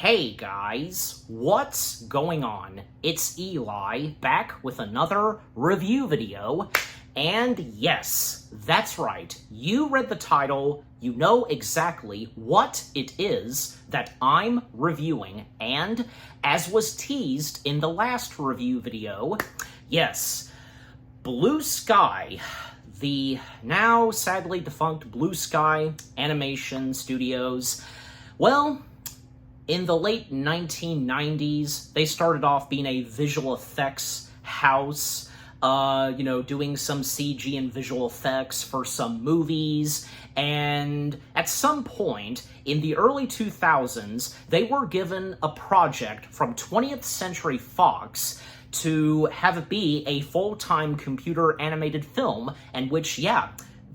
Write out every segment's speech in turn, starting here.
Hey guys, what's going on? It's Eli, back with another review video, and yes, that's right, you read the title, you know exactly what it is that I'm reviewing, and as was teased in the last review video, yes, Blue Sky, the now sadly defunct Blue Sky Animation Studios, well, in the late 1990s, they started off being a visual effects house, doing some CG and visual effects for some movies, and at some point in the early 2000s, they were given a project from 20th Century Fox to have it be a full-time computer animated film, and which,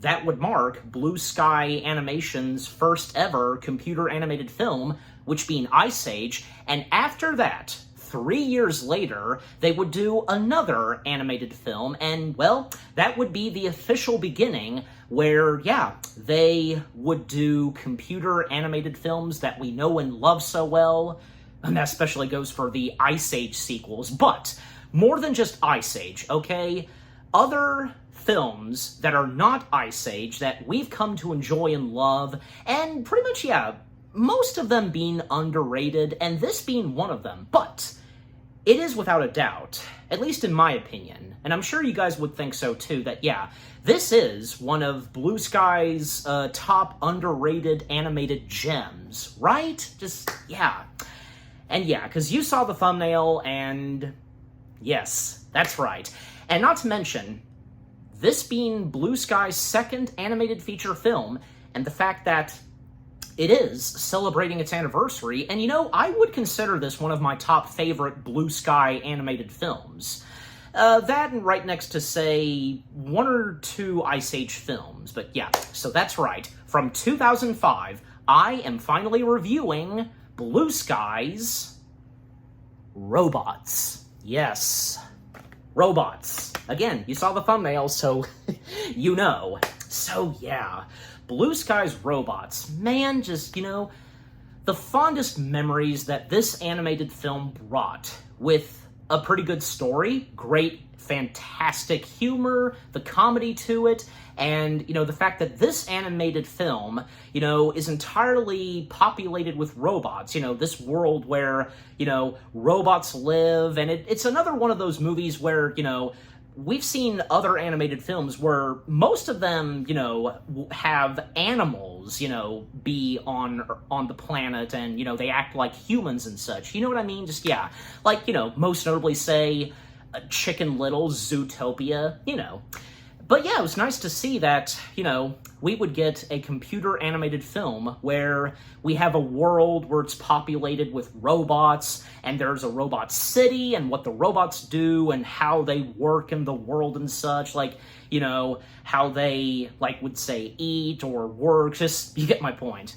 that would mark Blue Sky Animation's first ever computer animated film, which being Ice Age, and after that, 3 years later, they would do another animated film, and, well, that would be the official beginning where, they would do computer animated films that we know and love so well, and that especially goes for the Ice Age sequels, but more than just Ice Age, okay? Other films that are not Ice Age that we've come to enjoy and love, and pretty much, most of them being underrated, and this being one of them, but it is without a doubt, at least in my opinion, and I'm sure you guys would think so too, that this is one of Blue Sky's top underrated animated gems, right? And because you saw the thumbnail, and yes, that's right. And not to mention, this being Blue Sky's second animated feature film, and the fact that it is celebrating its anniversary, and I would consider this one of my top favorite Blue Sky animated films. That and right next to, say, one or two Ice Age films, but so that's right. From 2005, I am finally reviewing Blue Sky's Robots. Yes, robots. Again, you saw the thumbnail, so you know. So Blue Sky's Robots. Man, just, the fondest memories that this animated film brought, with a pretty good story, great, fantastic humor, the comedy to it, and, the fact that this animated film, is entirely populated with robots, this world where, robots live, and it's another one of those movies where, we've seen other animated films where most of them, have animals, be on the planet, and, they act like humans and such. You know what I mean? Just, like, most notably, say, Chicken Little's Zootopia, But it was nice to see that, we would get a computer animated film where we have a world where it's populated with robots, and there's a robot city, and what the robots do, and how they work in the world and such, like, how they, like, would say eat or work, just, you get my point.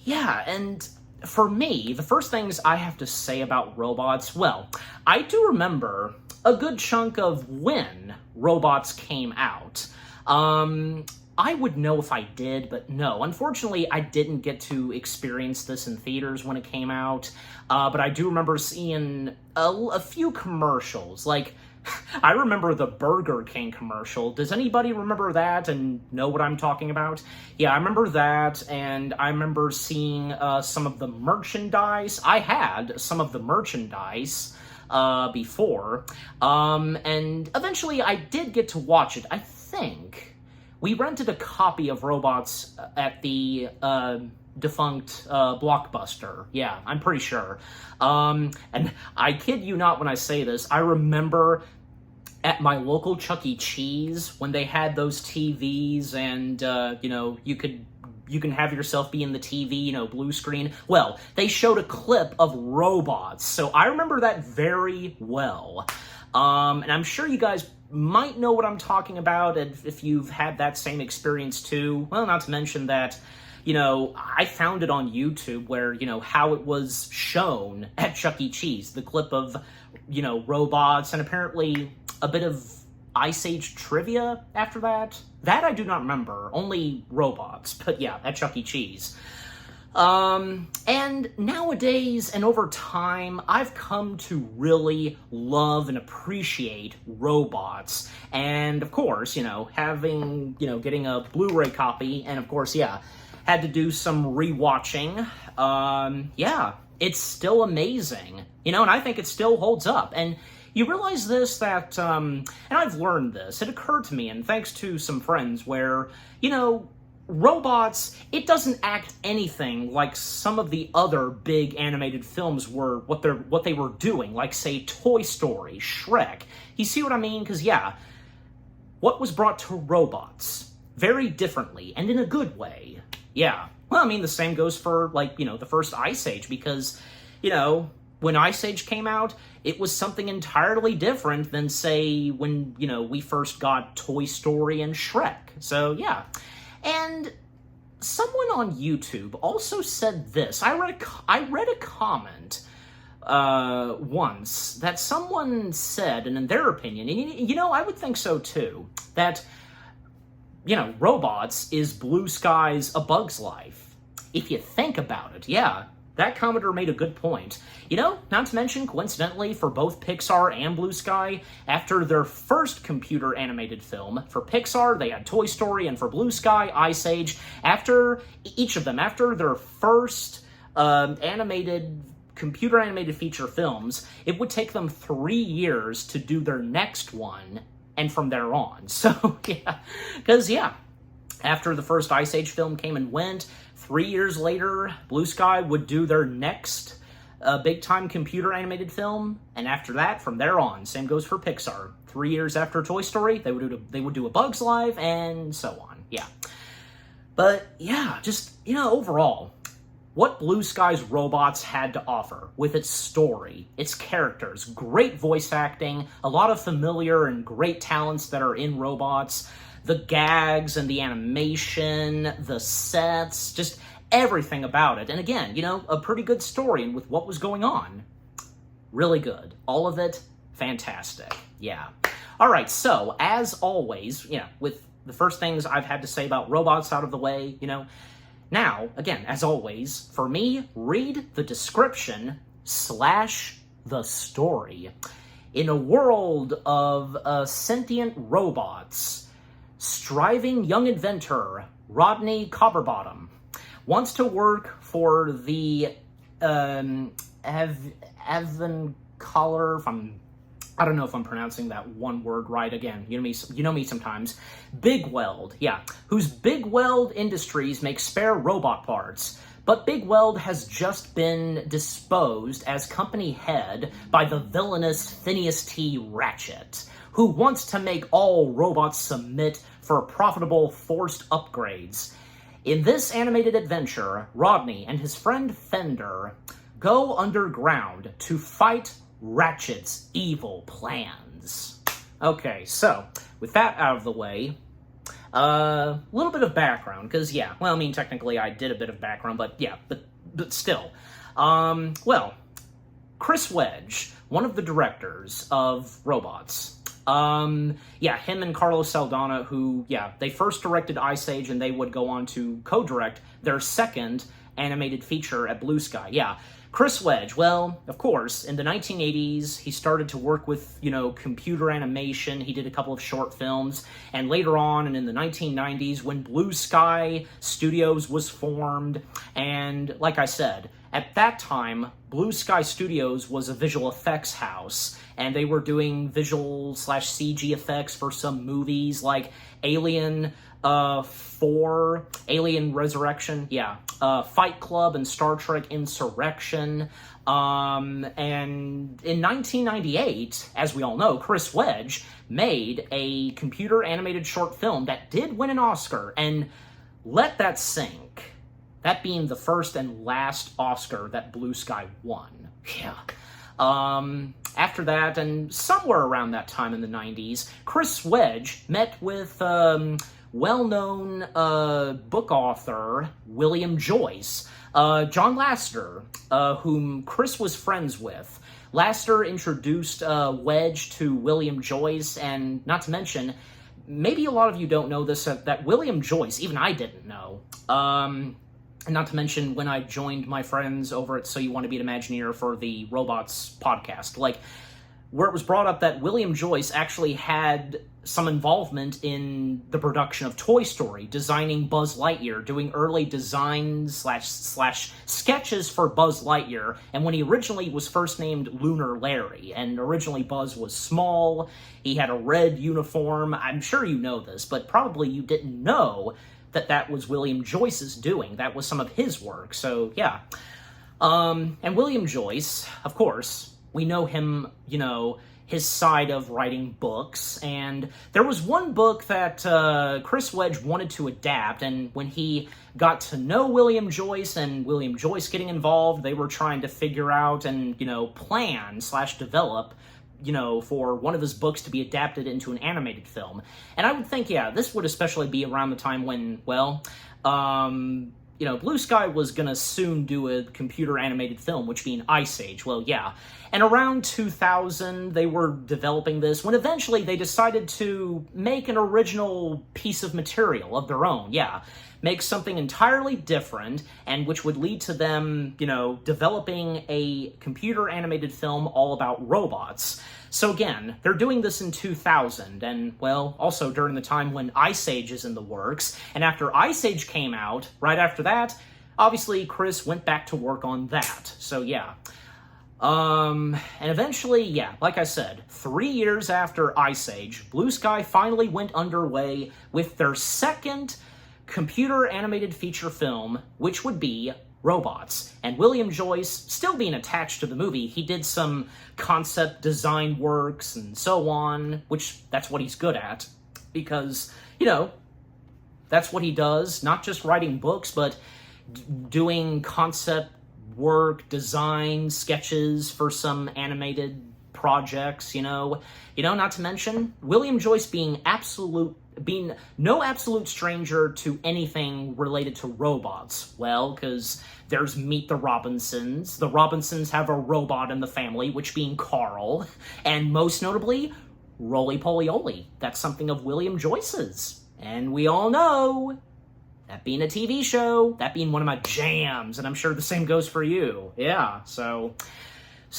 And for me, the first things I have to say about robots, well, I do remember a good chunk of when robots came out. I would know if I did, but no. Unfortunately, I didn't get to experience this in theaters when it came out, but I do remember seeing a few commercials. Like, I remember the Burger King commercial. Does anybody remember that and know what I'm talking about? I remember that, and I remember seeing some of the merchandise. I had some of the merchandise before, and eventually I did get to watch it. I think we rented a copy of Robots at the defunct Blockbuster. I'm pretty sure. And I kid you not when I say this, I remember at my local Chuck E. Cheese when they had those TVs, and you can have yourself be in the TV, blue screen. Well, they showed a clip of robots, so I remember that very well. And I'm sure you guys might know what I'm talking about if you've had that same experience too. Well, not to mention that, I found it on YouTube where, how it was shown at Chuck E. Cheese, the clip of, robots, and apparently a bit of Ice Age trivia after that. That I do not remember, only robots, but at Chuck E. Cheese. And nowadays and over time, I've come to really love and appreciate robots. And of course, having, getting a Blu-ray copy, and of course, had to do some rewatching. It's still amazing, and I think it still holds up. And you realize this, that, and I've learned this, it occurred to me, and thanks to some friends, where, robots, it doesn't act anything like some of the other big animated films were, what they were doing, like, say, Toy Story, Shrek. You see what I mean? Because, what was brought to robots? Very differently, and in a good way. Yeah. Well, I mean, the same goes for, the first Ice Age, because, when Ice Age came out, it was something entirely different than, say, when, we first got Toy Story and Shrek. So, yeah. And someone on YouTube also said this. I read a comment once that someone said, and in their opinion, and I would think so too, that, robots is Blue Sky's A Bug's Life. If you think about it, that commenter made a good point. Not to mention, coincidentally, for both Pixar and Blue Sky, after their first computer animated film, for Pixar, they had Toy Story, and for Blue Sky, Ice Age. After each of them, after their first computer animated feature films, it would take them 3 years to do their next one, and from there on. So, because, after the first Ice Age film came and went, 3 years later, Blue Sky would do their next big-time computer animated film, and after that, from there on, same goes for Pixar. 3 years after Toy Story, they would do A Bug's Life, and so on. But just overall, what Blue Sky's robots had to offer, with its story, its characters, great voice acting, a lot of familiar and great talents that are in robots, the gags and the animation, the sets, just everything about it. And again, a pretty good story, and with what was going on, really good. All of it, fantastic. All right, so, as always, with the first things I've had to say about robots out of the way, now, again, as always, for me, read the description / the story. In a world of sentient robots, striving young inventor Rodney Copperbottom wants to work for the Collar, I don't know if I'm pronouncing that one word right. Again, you know me sometimes. Big Weld, whose Big Weld Industries make spare robot parts. But Big Weld has just been disposed as company head by the villainous Phineas T. Ratchet, who wants to make all robots submit for profitable forced upgrades. In this animated adventure, Rodney and his friend Fender go underground to fight Ratchet's evil plans. Okay, so, with that out of the way, a little bit of background, because, technically I did a bit of background, but still. Chris Wedge, one of the directors of Robots, him and Carlos Saldana, who, they first directed Ice Age, and they would go on to co-direct their second animated feature at Blue Sky. Chris Wedge, well, of course, in the 1980s, he started to work with, computer animation. He did a couple of short films, and later on, and in the 1990s, when Blue Sky Studios was formed, and like I said, at that time, Blue Sky Studios was a visual effects house, and they were doing visual / CG effects for some movies like Alien 4, Alien Resurrection, Fight Club, and Star Trek Insurrection. And in 1998, as we all know, Chris Wedge made a computer animated short film that did win an Oscar, and let that sink. That being the first and last Oscar that Blue Sky won. After that, and somewhere around that time in the 90s, Chris Wedge met with well-known book author William Joyce, John Lasseter, whom Chris was friends with. Lasseter introduced Wedge to William Joyce, and not to mention, maybe a lot of you don't know this, that William Joyce, even I didn't know, And not to mention when I joined my friends over at So You Want to Be an Imagineer for the Robots podcast, like, where it was brought up that William Joyce actually had some involvement in the production of Toy Story, designing Buzz Lightyear, doing early designs slash sketches for Buzz Lightyear, and when he originally was first named Lunar Larry, and originally Buzz was small, he had a red uniform. I'm sure you know this, but probably you didn't know that that was William Joyce's doing. That was some of his work, so yeah. And William Joyce, of course, we know him, you know, his side of writing books, and there was one book that Chris Wedge wanted to adapt, and when he got to know William Joyce and William Joyce getting involved, they were trying to figure out and, you know, plan slash develop, you know, for one of his books to be adapted into an animated film. And I would think, yeah, this would especially be around the time when, well, you know, Blue Sky was gonna soon do a computer animated film, which being Ice Age. Well, yeah. And around 2000, they were developing this, when eventually they decided to make an original piece of material of their own, yeah. Make something entirely different, and which would lead to them, you know, developing a computer animated film all about robots. So again, they're doing this in 2000, and, well, also during the time when Ice Age is in the works, and after Ice Age came out, right after that, obviously Chris went back to work on that, so yeah. And eventually, yeah, like I said, 3 years after Ice Age, Blue Sky finally went underway with their second computer animated feature film, which would be Robots. And William Joyce, still being attached to the movie, he did some concept design works and so on, which that's what he's good at, because, you know, that's what he does, not just writing books, but doing concept work, design, sketches for some animated projects, you know, not to mention William Joyce being no absolute stranger to anything related to robots. Well, because there's Meet the Robinsons. The Robinsons have a robot in the family, which being Carl, and most notably, Roly Poly Oly. That's something of William Joyce's. And we all know, that being a TV show, that being one of my jams, and I'm sure the same goes for you. Yeah, so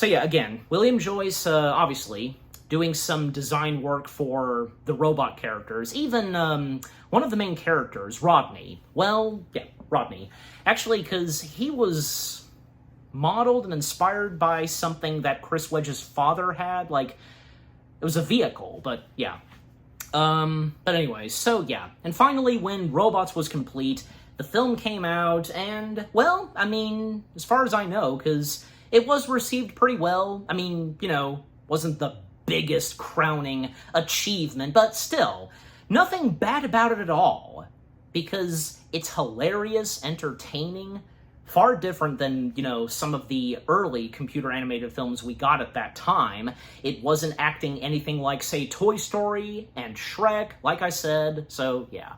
yeah, again, William Joyce, obviously, doing some design work for the robot characters, even one of the main characters, Rodney. Well, yeah, Rodney. Actually, because he was modeled and inspired by something that Chris Wedge's father had, like, it was a vehicle, but yeah. But anyways, so yeah. And finally, when Robots was complete, the film came out, and, well, I mean, as far as I know, because it was received pretty well. I mean, you know, wasn't the biggest crowning achievement, but still, nothing bad about it at all, because it's hilarious, entertaining, far different than, you know, some of the early computer animated films we got at that time. It wasn't acting anything like, say, Toy Story and Shrek, like I said, so yeah.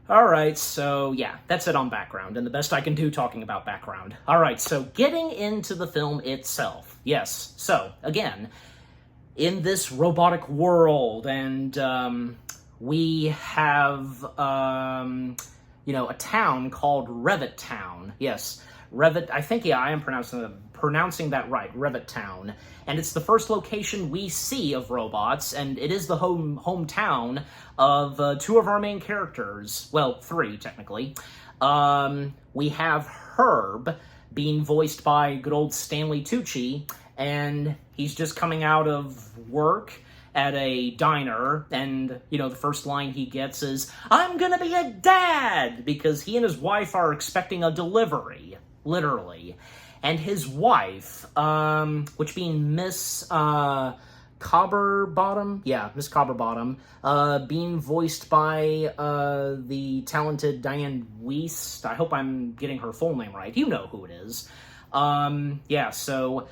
Alright, so yeah, that's it on background, and the best I can do talking about background. Alright, so getting into the film itself. Yes, so, again, in this robotic world, and we have, you know, a town called Revit Town. Yes, Revit, I think, yeah, I am pronouncing that right, Revit Town. And it's the first location we see of robots, and it is the hometown of two of our main characters. Well, three, technically. We have Herb, being voiced by good old Stanley Tucci, and he's just coming out of work at a diner, and, you know, the first line he gets is, "I'm gonna be a dad!" Because he and his wife are expecting a delivery, literally. And his wife, which being Miss Cobberbottom, yeah, Miss Cobberbottom, being voiced by the talented Diane Wiest. I hope I'm getting her full name right. You know who it is. Yeah, so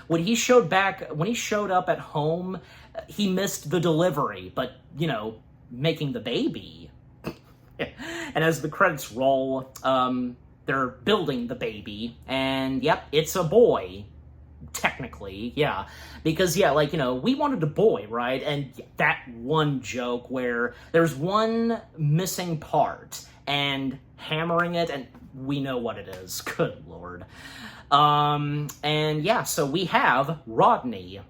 when he showed up at home, he missed the delivery, but, you know, making the baby. And as the credits roll, they're building the baby, and yep, it's a boy. Technically, yeah. Because, yeah, like, you know, we wanted a boy, right? And that one joke where there's one missing part, and hammering it, and we know what it is. Good Lord. And yeah, so we have Rodney,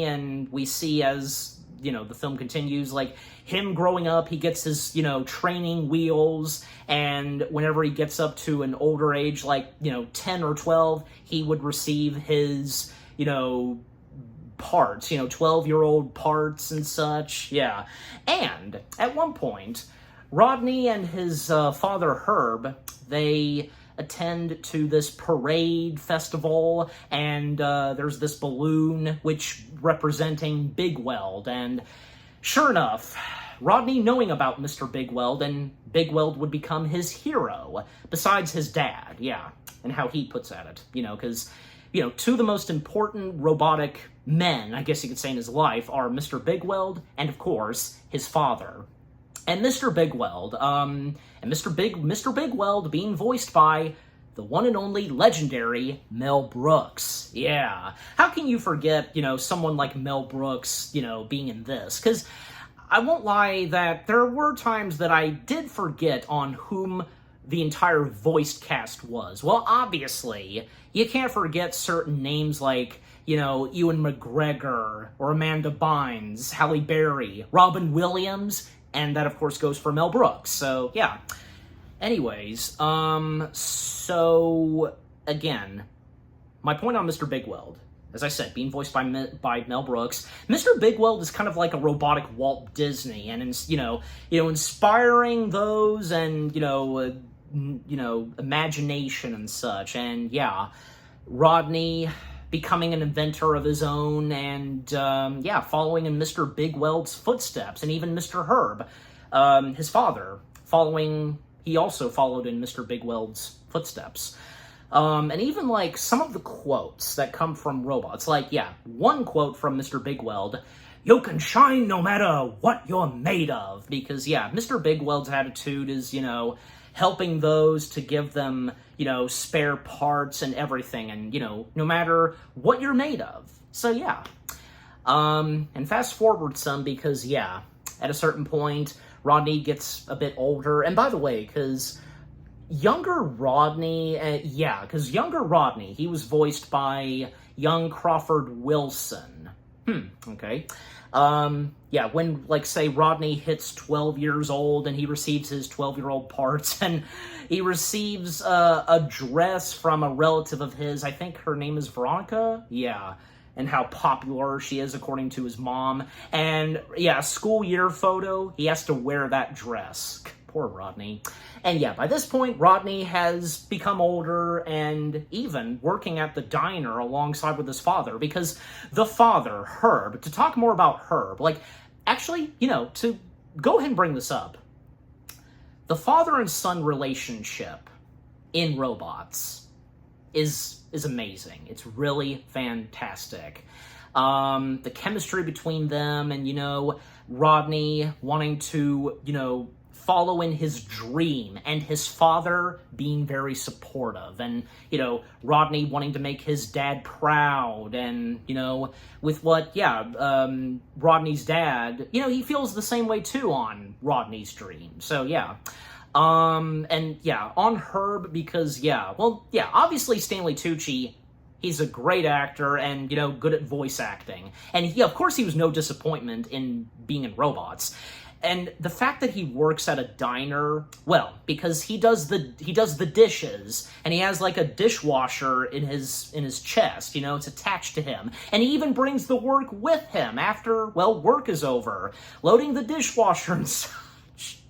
and we see as, you know, the film continues, like, him growing up, he gets his, you know, training wheels, and whenever he gets up to an older age, like, you know, 10 or 12, he would receive his, you know, parts, you know, 12-year-old parts and such, yeah. And at one point, Rodney and his father Herb, they attend to this parade festival, and there's this balloon which representing Big Weld, and sure enough, Rodney knowing about Mr. Big Weld, and Big Weld would become his hero, besides his dad, yeah, and how he puts at it, you know, because, you know, two of the most important robotic men, I guess you could say, in his life are Mr. Big Weld and, of course, his father. And Mr. Big Weld, Mr. Big Weld being voiced by the one and only legendary Mel Brooks. Yeah. How can you forget, you know, someone like Mel Brooks, you know, being in this? Because I won't lie that there were times that I did forget on whom the entire voiced cast was. Well, obviously, you can't forget certain names like, you know, Ewan McGregor, or Amanda Bynes, Halle Berry, Robin Williams, and that, of course, goes for Mel Brooks. So, yeah. Anyways, so, again, my point on Mr. Big Weld, as I said, being voiced by Mel Brooks, Mr. Big Weld is kind of like a robotic Walt Disney, and, you know, inspiring those, and, you know, imagination and such, and, yeah, Rodney becoming an inventor of his own, and, yeah, following in Mr. Big Weld's footsteps, and even Mr. Herb, his father, he also followed in Mr. Big Weld's footsteps. And even, like, some of the quotes that come from robots, like, yeah, one quote from Mr. Big Weld, "You can shine no matter what you're made of," because, yeah, Mr. Big Weld's attitude is, you know, helping those to give them, you know, spare parts and everything, and, you know, no matter what you're made of. So, yeah. And fast forward some, because, yeah, at a certain point, Rodney gets a bit older, and by the way, because younger Rodney, he was voiced by young Crawford Wilson. Okay. Yeah, when, like, say, Rodney hits 12 years old and he receives his 12-year-old parts, and he receives a dress from a relative of his, I think her name is Veronica? Yeah, and how popular she is according to his mom. And, yeah, school year photo, he has to wear that dress. Poor Rodney. And yeah, by this point, Rodney has become older and even working at the diner alongside with his father, because the father, Herb, to talk more about Herb, like, actually, you know, to go ahead and bring this up, the father and son relationship in robots is amazing. It's really fantastic. The chemistry between them, and, you know, Rodney wanting to, you know, follow in his dream, and his father being very supportive, and, you know, Rodney wanting to make his dad proud, and, you know, with what, yeah, Rodney's dad, you know, he feels the same way too on Rodney's dream. So, yeah. And, yeah, on Herb, because, yeah, well, yeah, obviously Stanley Tucci, he's a great actor and, you know, good at voice acting. And, yeah, of course he was no disappointment in being in robots. And the fact that he works at a diner, well, because he does the dishes, and he has, like, a dishwasher in his chest, you know, it's attached to him. And he even brings the work with him after, well, work is over, loading the dishwasher and such.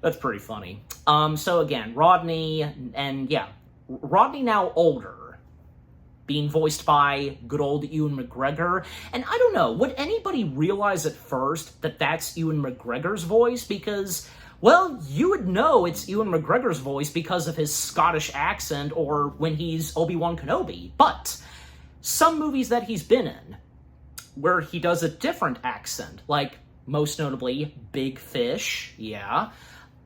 That's pretty funny. So again, Rodney, and yeah, Rodney now older, being voiced by good old Ewan McGregor. And I don't know, would anybody realize at first that that's Ewan McGregor's voice? Because, well, you would know it's Ewan McGregor's voice because of his Scottish accent, or when he's Obi-Wan Kenobi. But some movies that he's been in, where he does a different accent, like, most notably, Big Fish, yeah,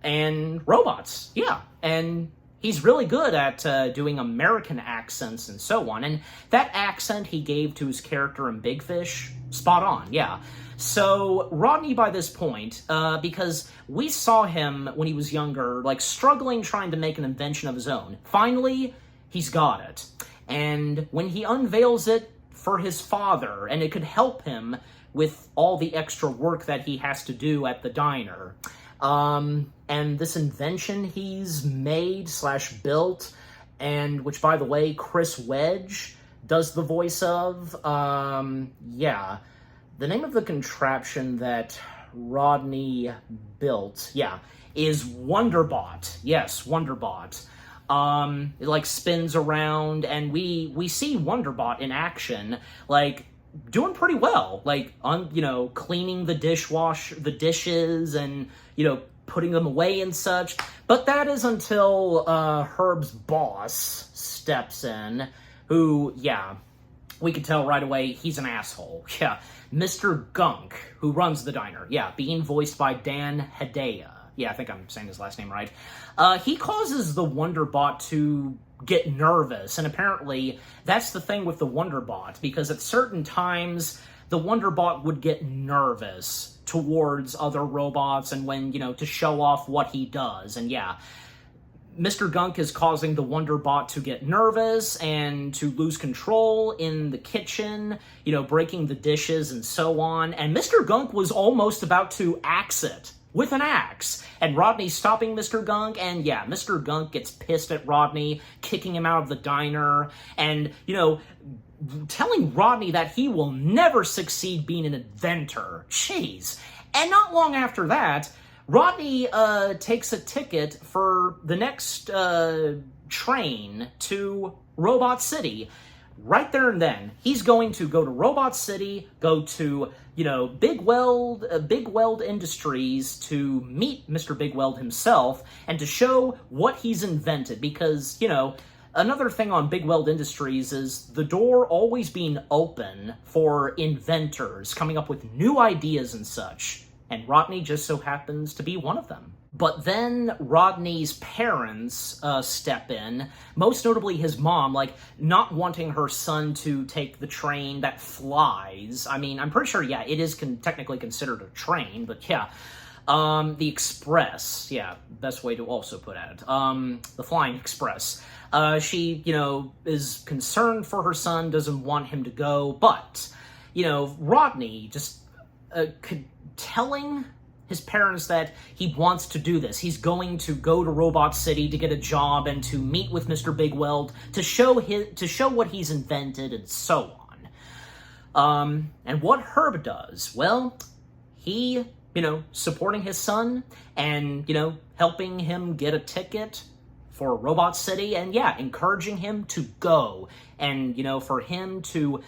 and Robots, yeah, and he's really good at doing American accents and so on, and that accent he gave to his character in Big Fish, spot on, yeah. So Rodney, by this point, because we saw him when he was younger, like struggling trying to make an invention of his own. Finally, he's got it. And when he unveils it for his father, and it could help him with all the extra work that he has to do at the diner. And this invention he's made / built, and which, by the way, Chris Wedge does the voice of. Yeah. The name of the contraption that Rodney built, is Wonderbot. Yes, Wonderbot. It, like, spins around, and we see Wonderbot in action, like, doing pretty well. Like, cleaning the dishes, and, putting them away and such. But that is until, Herb's boss steps in, who, we could tell right away he's an asshole. Yeah, Mr. Gunk, who runs the diner. Yeah, being voiced by Dan Hedaya. Yeah, I think I'm saying his last name right. He causes the Wonderbot to get nervous, and apparently that's the thing with the Wonderbot, because at certain times the Wonderbot would get nervous towards other robots, and when, to show off what he does, and Mr. Gunk is causing the Wonderbot to get nervous and to lose control in the kitchen, breaking the dishes and so on. And Mr. Gunk was almost about to axe it with an axe. And Rodney's stopping Mr. Gunk, and Mr. Gunk gets pissed at Rodney, kicking him out of the diner, and, telling Rodney that he will never succeed being an inventor. Jeez. And not long after that, Rodney takes a ticket for the next train to Robot City. Right there and then, he's going to go to Robot City, go to, Big Weld Industries to meet Mr. Big Weld himself, and to show what he's invented. Because, another thing on Big Weld Industries is the door always being open for inventors coming up with new ideas and such. And Rodney just so happens to be one of them. But then Rodney's parents step in, most notably his mom, like, not wanting her son to take the train that flies. I mean, I'm pretty sure, it is technically considered a train, but the Express, best way to also put it, the Flying Express. She, is concerned for her son, doesn't want him to go, but, Rodney just telling his parents that he wants to do this. He's going to go to Robot City to get a job and to meet with Mr. Big Weld to show what he's invented and so on. And what Herb does, well, he, supporting his son and, helping him get a ticket for Robot City and, encouraging him to go and, for him to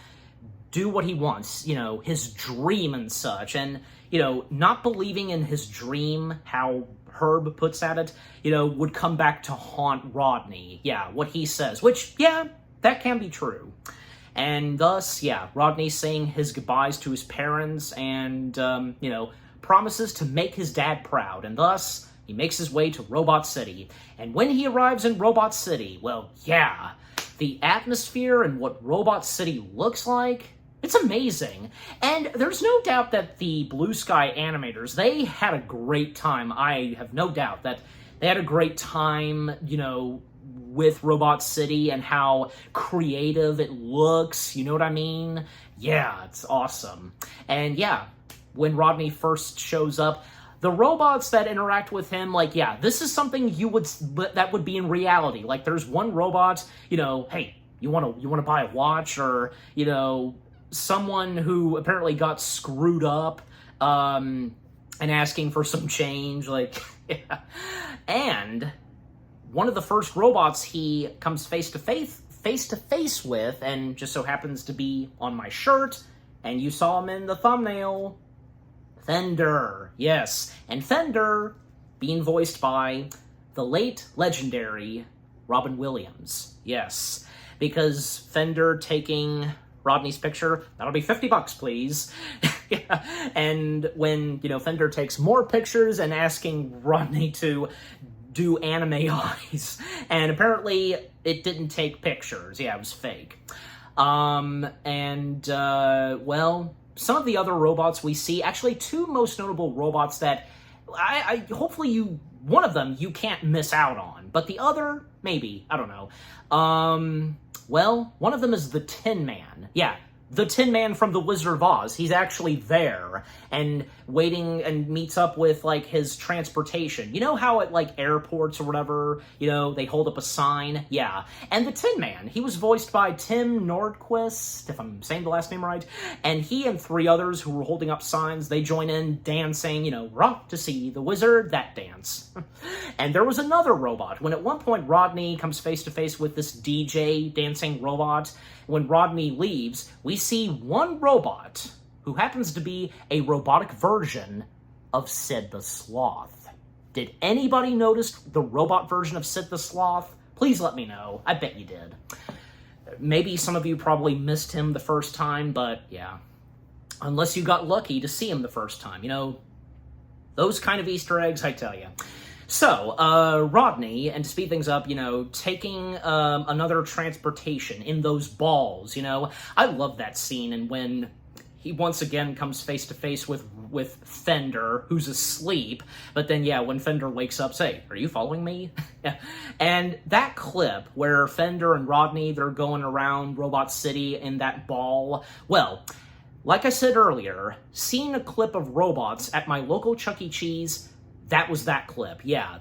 do what he wants, his dream and such, and, not believing in his dream, how Herb puts at it, would come back to haunt Rodney. What he says, which, that can be true. And thus, Rodney saying his goodbyes to his parents and, promises to make his dad proud, and thus he makes his way to Robot City. And when he arrives in Robot City, well, the atmosphere and what Robot City looks like, it's amazing. And there's no doubt that the Blue Sky animators, they had a great time. I have no doubt that they had a great time, with Robot City and how creative it looks, you know what I mean? Yeah, it's awesome. And when Rodney first shows up, the robots that interact with him, like, this is something that would be in reality. Like, there's one robot, hey, you want to buy a watch, or, someone who apparently got screwed up, and asking for some change, like, And one of the first robots he comes face to face with, and just so happens to be on my shirt, and you saw him in the thumbnail, Fender, yes. And Fender being voiced by the late legendary Robin Williams, yes. Because Fender taking Rodney's picture, that'll be $50, please. And when, Fender takes more pictures and asking Rodney to do anime eyes, and apparently it didn't take pictures. It was fake. Well, some of the other robots we see, actually two most notable robots that I hopefully one of them you can't miss out on, but the other, maybe, I don't know. Well, one of them is the Tin Man. Yeah, the Tin Man from The Wizard of Oz. He's actually there and waiting and meets up with, like, his transportation. You know how at, like, airports or whatever, you know, they hold up a sign? Yeah. And the Tin Man, he was voiced by Tim Nordquist, if I'm saying the last name right, and he and three others who were holding up signs, they join in dancing, you know, we're off to see the wizard, that dance. And there was another robot. When at one point Rodney comes face to face with this DJ dancing robot, when Rodney leaves, we see one robot who happens to be a robotic version of Sid the Sloth. Did anybody notice the robot version of Sid the Sloth? Please let me know. I bet you did. Maybe some of you probably missed him the first time, but yeah. Unless you got lucky to see him the first time. You know, those kind of Easter eggs, I tell you. So, Rodney, and to speed things up, you know, taking another transportation in those balls, you know. I love that scene, and when he once again comes face to face with Fender, who's asleep, but then, yeah, when Fender wakes up, say, are you following me? And that clip where Fender and Rodney, they're going around Robot City in that ball, well, like I said earlier, seeing a clip of robots at my local Chuck E. Cheese, that was that clip. Yeah,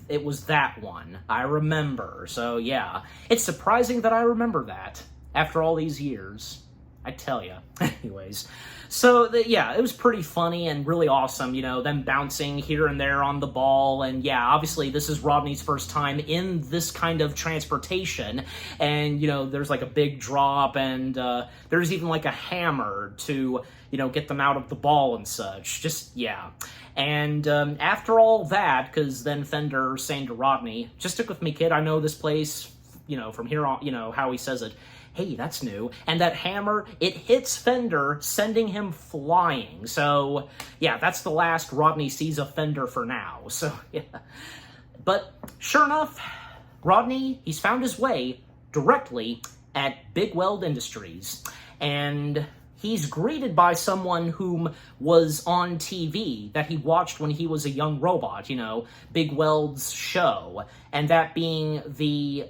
it was that one. I remember. So, yeah. It's surprising that I remember that after all these years. I tell you. Anyways. So, yeah, it was pretty funny and really awesome, you know, them bouncing here and there on the ball. And, yeah, obviously this is Rodney's first time in this kind of transportation. And, you know, there's like a big drop and there's even like a hammer to, you know, get them out of the ball and such. Just, yeah. And after all that, because then Fender saying to Rodney, just stick with me, kid, I know this place, you know, from here on, you know, how he says it, hey, that's new. And that hammer, it hits Fender, sending him flying. So, yeah, that's the last Rodney sees of Fender for now. So, yeah. But, sure enough, Rodney, he's found his way directly at Big Weld Industries. And he's greeted by someone whom was on TV that he watched when he was a young robot, you know, Big Weld's show. And that being the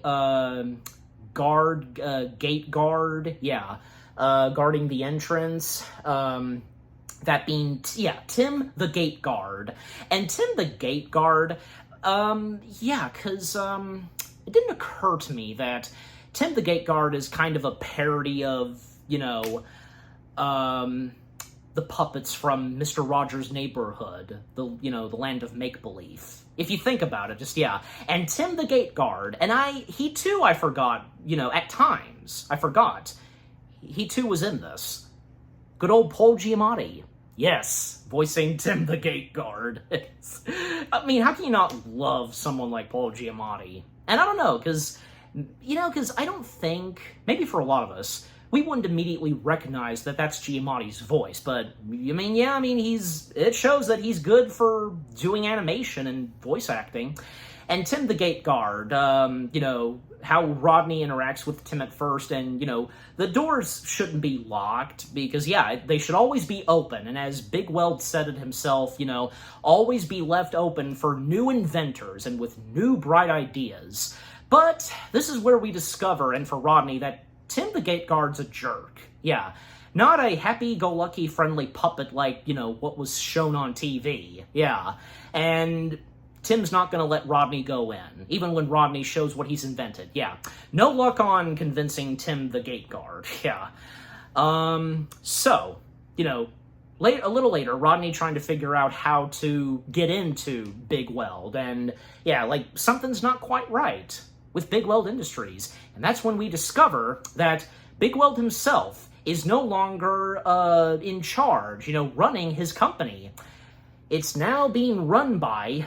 gate guard, yeah, guarding the entrance. That being, yeah, Tim the Gate Guard. And Tim the Gate Guard, yeah, because it didn't occur to me that Tim the Gate Guard is kind of a parody of, you know, the puppets from Mr. Rogers' Neighborhood, the land of make-believe. If you think about it, just, yeah. And Tim the Gate Guard, and he too, I forgot, you know, at times, I forgot. He too was in this. Good old Paul Giamatti. Yes, voicing Tim the Gate Guard. I mean, how can you not love someone like Paul Giamatti? And I don't know, because I don't think, maybe for a lot of us, we wouldn't immediately recognize that that's Giamatti's voice, but, it shows that he's good for doing animation and voice acting. And Tim the Gate Guard, you know, how Rodney interacts with Tim at first, and, you know, the doors shouldn't be locked, because, yeah, they should always be open, and as Big Weld said it himself, you know, always be left open for new inventors and with new bright ideas. But this is where we discover, and for Rodney, that Tim the Gate Guard's a jerk. Yeah. Not a happy-go-lucky friendly puppet like, you know, what was shown on TV. Yeah. And Tim's not going to let Rodney go in, even when Rodney shows what he's invented. Yeah. No luck on convincing Tim the Gate Guard. Yeah. So, you know, a little later, Rodney trying to figure out how to get into Big Weld, and, yeah, like, something's not quite right with Big Weld Industries. And that's when we discover that Big Weld himself is no longer in charge, you know, running his company. It's now being run by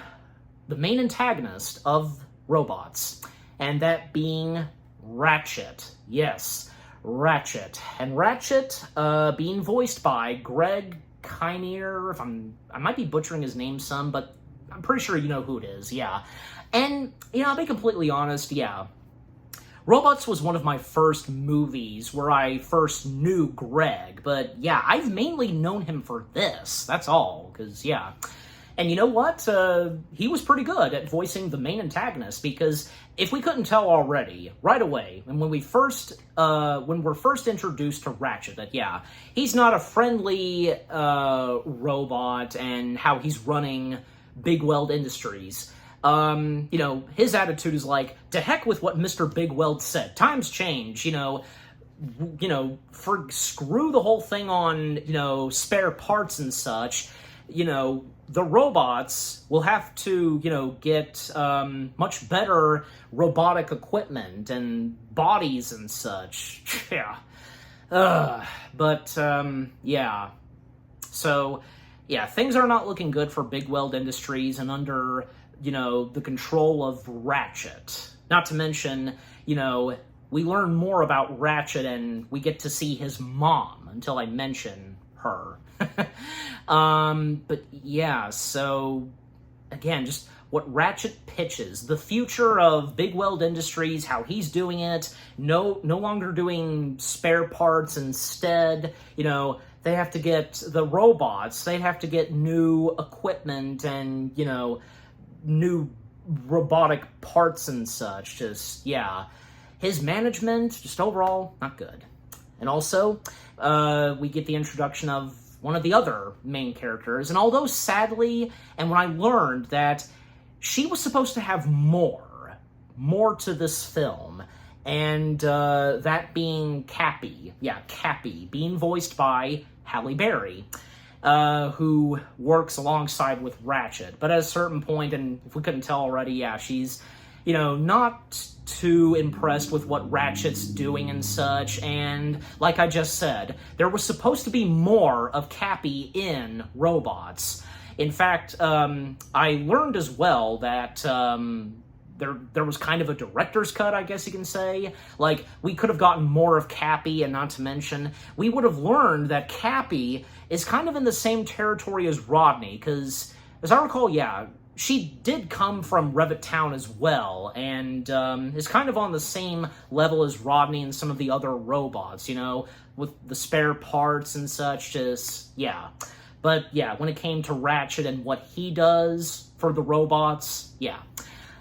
the main antagonist of robots, and that being Ratchet. Yes, Ratchet. And Ratchet being voiced by Greg Kinnear. I might be butchering his name some, but I'm pretty sure you know who it is, yeah. And, you know, I'll be completely honest, yeah. Robots was one of my first movies where I first knew Greg, but yeah, I've mainly known him for this, that's all, because yeah. And you know what? He was pretty good at voicing the main antagonist, because if we couldn't tell already, right away, and when we're first introduced to Ratchet, that yeah, he's not a friendly robot, and how he's running Big Weld Industries. You know, his attitude is like, to heck with what Mr. Big Weld said. Times change, screw the whole thing on, spare parts and such. The robots will have to, get much better robotic equipment and bodies and such. Yeah. Yeah. So, yeah, things are not looking good for Big Weld Industries and under, the control of Ratchet. Not to mention, we learn more about Ratchet and we get to see his mom until I mention her. But yeah, so again, just what Ratchet pitches, the future of Big Weld Industries, how he's doing it, no longer doing spare parts. Instead, they have to get the robots, they have to get new equipment and, new robotic parts and such. Just, yeah, his management, just overall, not good. And also, we get the introduction of one of the other main characters, and although sadly, and when I learned that she was supposed to have more to this film, and that being Cappy. Yeah, Cappy, being voiced by Halle Berry, who works alongside with Ratchet. But at a certain point, and if we couldn't tell already, yeah, she's, not too impressed with what Ratchet's doing and such, and like I just said, there was supposed to be more of Cappy in Robots. In fact, I learned as well that there was kind of a director's cut, I guess you can say. Like, we could have gotten more of Cappy, and not to mention, we would have learned that Cappy is kind of in the same territory as Rodney, because, as I recall, yeah, she did come from Revit Town as well, and is kind of on the same level as Rodney and some of the other robots, with the spare parts and such, just, yeah. But, yeah, when it came to Ratchet and what he does for the robots, yeah.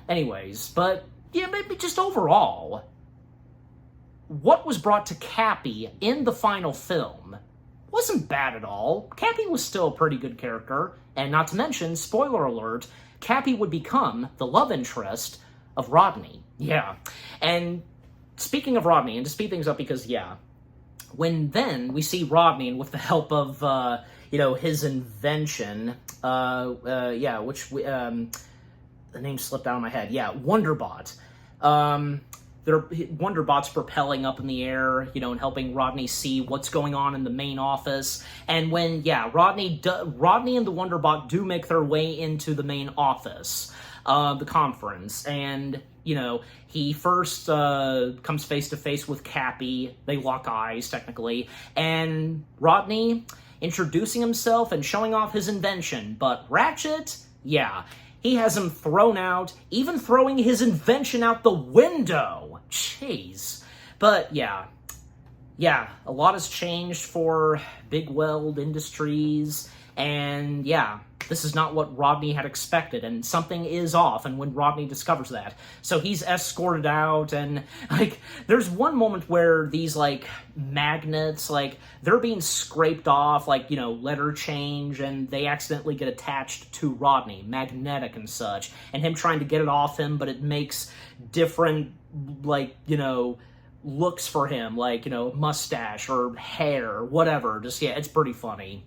Anyways, but, yeah, maybe just overall, what was brought to Cappy in the final film wasn't bad at all. Cappy was still a pretty good character, and not to mention, spoiler alert, Cappy would become the love interest of Rodney. Yeah. And speaking of Rodney, and to speed things up, because, yeah, when then we see Rodney, and with the help of, his invention, the name slipped out of my head. Yeah, Wonderbot. Wonderbot's propelling up in the air, and helping Rodney see what's going on in the main office. And when, yeah, Rodney and the Wonderbot do make their way into the main office, the conference, and, he first comes face to face with Cappy. They lock eyes, technically, and Rodney introducing himself and showing off his invention. But Ratchet, yeah, he has him thrown out, even throwing his invention out the window. Jeez. But yeah, a lot has changed for Big Weld Industries, and yeah, this is not what Rodney had expected, and something is off, and when Rodney discovers that. So he's escorted out, and, there's one moment where these, magnets, they're being scraped off, letter change, and they accidentally get attached to Rodney, magnetic and such, and him trying to get it off him, but it makes different, looks for him, mustache or hair, whatever. Just, yeah, it's pretty funny.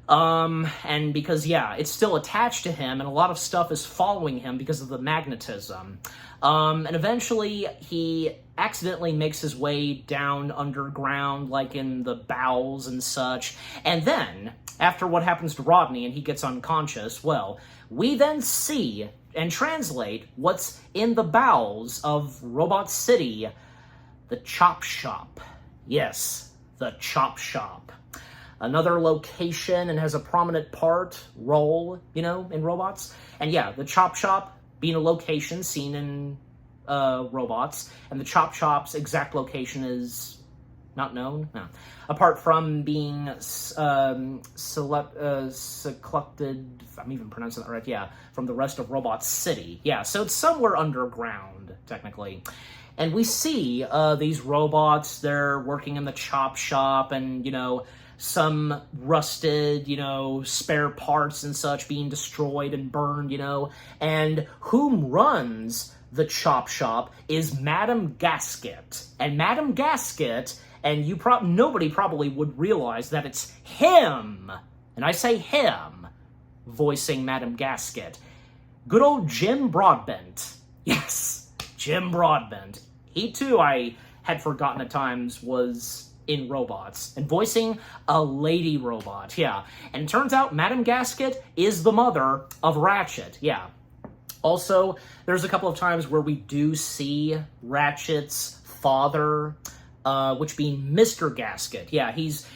And because, yeah, it's still attached to him, and a lot of stuff is following him because of the magnetism. And eventually, he accidentally makes his way down underground, in the bowels and such. And then, after what happens to Rodney and he gets unconscious, well, we then see and translate what's in the bowels of Robot City, the Chop Shop. Yes, the Chop Shop. Another location, and has a prominent role, in Robots. And yeah, the Chop Shop being a location seen in robots, and the Chop Chop's exact location is not known. No. Apart from being secluded, if I'm even pronouncing that right, yeah, from the rest of Robot City. Yeah, so it's somewhere underground, technically. And we see these robots, they're working in the chop shop, and, you know, some rusted, you know, spare parts and such being destroyed and burned, you know. And whom runs the chop shop is Madame Gasket. And Madame Gasket, and nobody probably would realize that it's him, and I say him, voicing Madame Gasket. Good old Jim Broadbent. Yes, Jim Broadbent. He too, I had forgotten at times, was in robots, and voicing a lady robot, yeah. And it turns out Madame Gasket is the mother of Ratchet, yeah. Also, there's a couple of times where we do see Ratchet's father, which being Mr. Gasket. Yeah, he's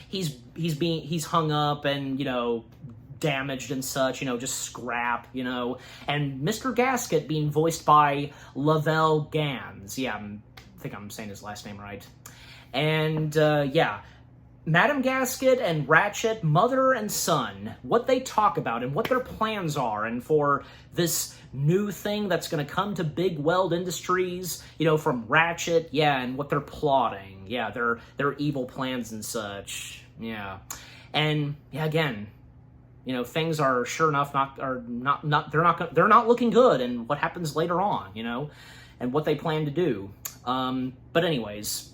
hung up and, you know, damaged and such, you know, just scrap, you know. And Mr. Gasket being voiced by Lavelle Gans. Yeah, I think I'm saying his last name right. And, yeah, Madame Gasket and Ratchet, mother and son, what they talk about and what their plans are, and for this new thing that's going to come to Big Weld Industries, you know, from Ratchet, yeah, and what they're plotting, yeah, their evil plans and such, yeah. And, yeah, again, you know, things are sure enough they're not looking good, and what happens later on, you know, and what they plan to do. But anyways,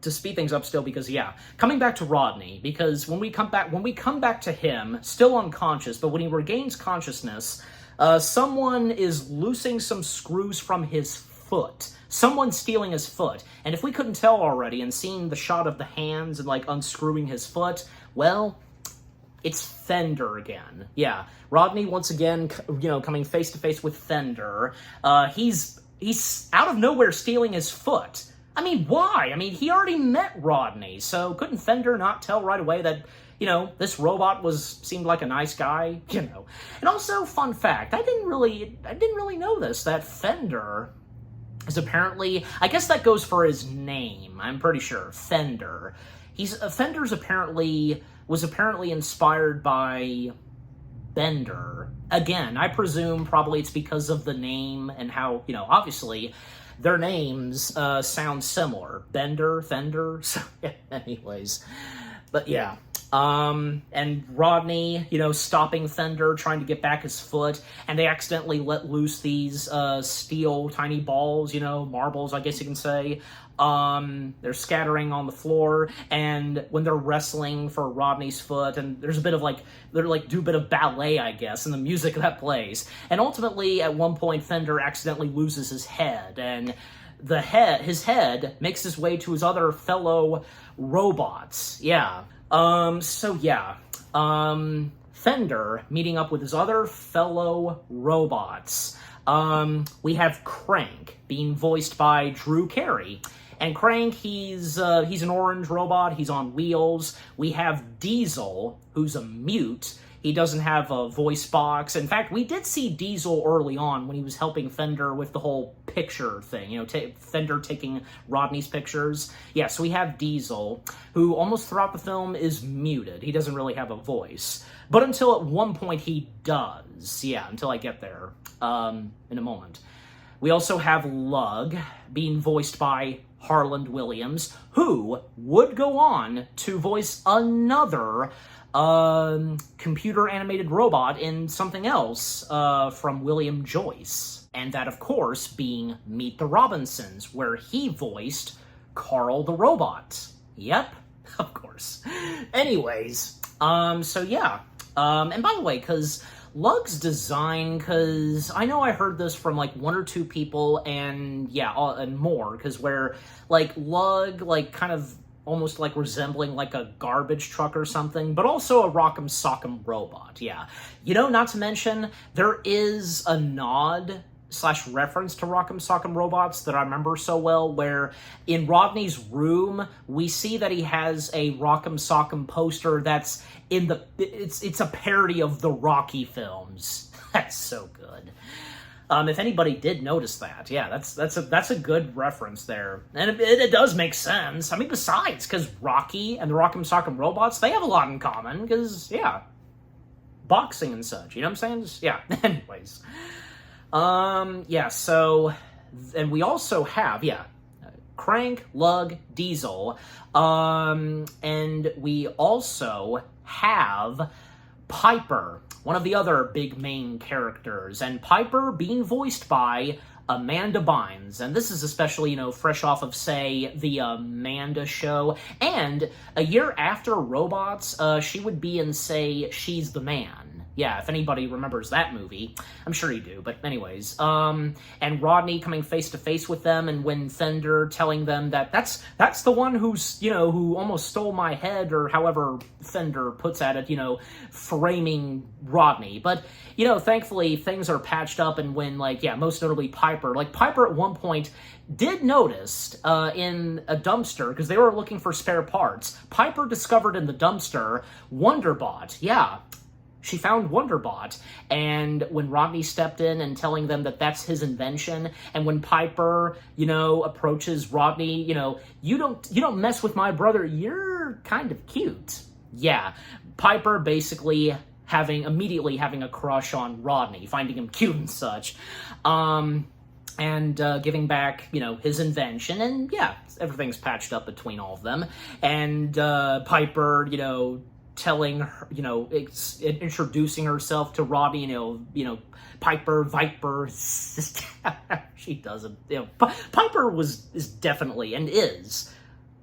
to speed things up still, because, yeah, coming back to Rodney, because when we come back to him, still unconscious, but when he regains consciousness, someone is loosing some screws from his foot. Someone's stealing his foot. And if we couldn't tell already, and seeing the shot of the hands and, like, unscrewing his foot, well, it's Fender again. Yeah, Rodney, once again, you know, coming face to face with Fender. He's out of nowhere stealing his foot. I mean, why? I mean, he already met Rodney, so couldn't Fender not tell right away that, you know, this robot seemed like a nice guy, you know? And also, fun fact, I didn't really know this, that Fender is apparently, I guess that goes for his name, I'm pretty sure, Fender. Fender's was apparently inspired by Bender. Again, I presume probably it's because of the name and how, you know, obviously their names sound similar. Bender, Fender, so yeah, anyways. But yeah, and Rodney, you know, stopping Fender, trying to get back his foot, and they accidentally let loose these steel tiny balls, you know, marbles, I guess you can say. They're scattering on the floor, and when they're wrestling for Rodney's foot, and there's a bit of, like, they're like do a bit of ballet, I guess, in the music that plays. And ultimately, at one point, Fender accidentally loses his head, and his head makes his way to his other fellow robots. Yeah. So yeah. Fender meeting up with his other fellow robots. We have Crank being voiced by Drew Carey. And Crank, he's an orange robot. He's on wheels. We have Diesel, who's a mute. He doesn't have a voice box. In fact, we did see Diesel early on when he was helping Fender with the whole picture thing. You know, Fender taking Rodney's pictures. Yeah, so we have Diesel, who almost throughout the film is muted. He doesn't really have a voice. But until at one point he does. Yeah, until I get there in a moment. We also have Lug being voiced by Harland Williams, who would go on to voice another computer-animated robot in something else from William Joyce. And that, of course, being Meet the Robinsons, where he voiced Carl the Robot. Yep, of course. Anyways, so yeah. And by the way, because Lug's design, because I know I heard this from, like, one or two people, and yeah, and more, because where, like, Lug, like, kind of almost, like, resembling, like, a garbage truck or something, but also a Rock'em Sock'em robot, yeah. You know, not to mention, there is a nod / reference to Rock'em Sock'em robots that I remember so well, where in Rodney's room, we see that he has a Rock'em Sock'em poster that's in the, it's a parody of the Rocky films. That's so good. If anybody did notice that, yeah, that's a good reference there, and it does make sense. I mean, besides, because Rocky and the Rock'em Sock'em Robots, they have a lot in common, because, yeah, boxing and such, you know what I'm saying? Just, yeah, anyways. Yeah, so, and we also have, yeah, Crank, Lug, Diesel, and we also have Piper, one of the other big main characters, and Piper being voiced by Amanda Bynes, and this is especially, fresh off of, say, the Amanda Show, and a year after Robots, she would be in, say, She's the Man. Yeah, if anybody remembers that movie. I'm sure you do, but anyways. And Rodney coming face-to-face with them, and when Fender telling them that that's the one who's, who almost stole my head, or however Fender puts at it, framing Rodney. But, thankfully, things are patched up, and when, most notably Piper. Piper at one point did notice in a dumpster, because they were looking for spare parts, Piper discovered in the dumpster Wonderbot. Yeah. She found Wonderbot, and when Rodney stepped in and telling them that that's his invention, and when Piper, approaches Rodney, you don't mess with my brother, you're kind of cute. Yeah, Piper basically immediately having a crush on Rodney, finding him cute and such, and giving back, his invention, and yeah, everything's patched up between all of them, and Piper, telling her, introducing herself to Rodney, Piper, Viper, she doesn't, Piper is definitely, and is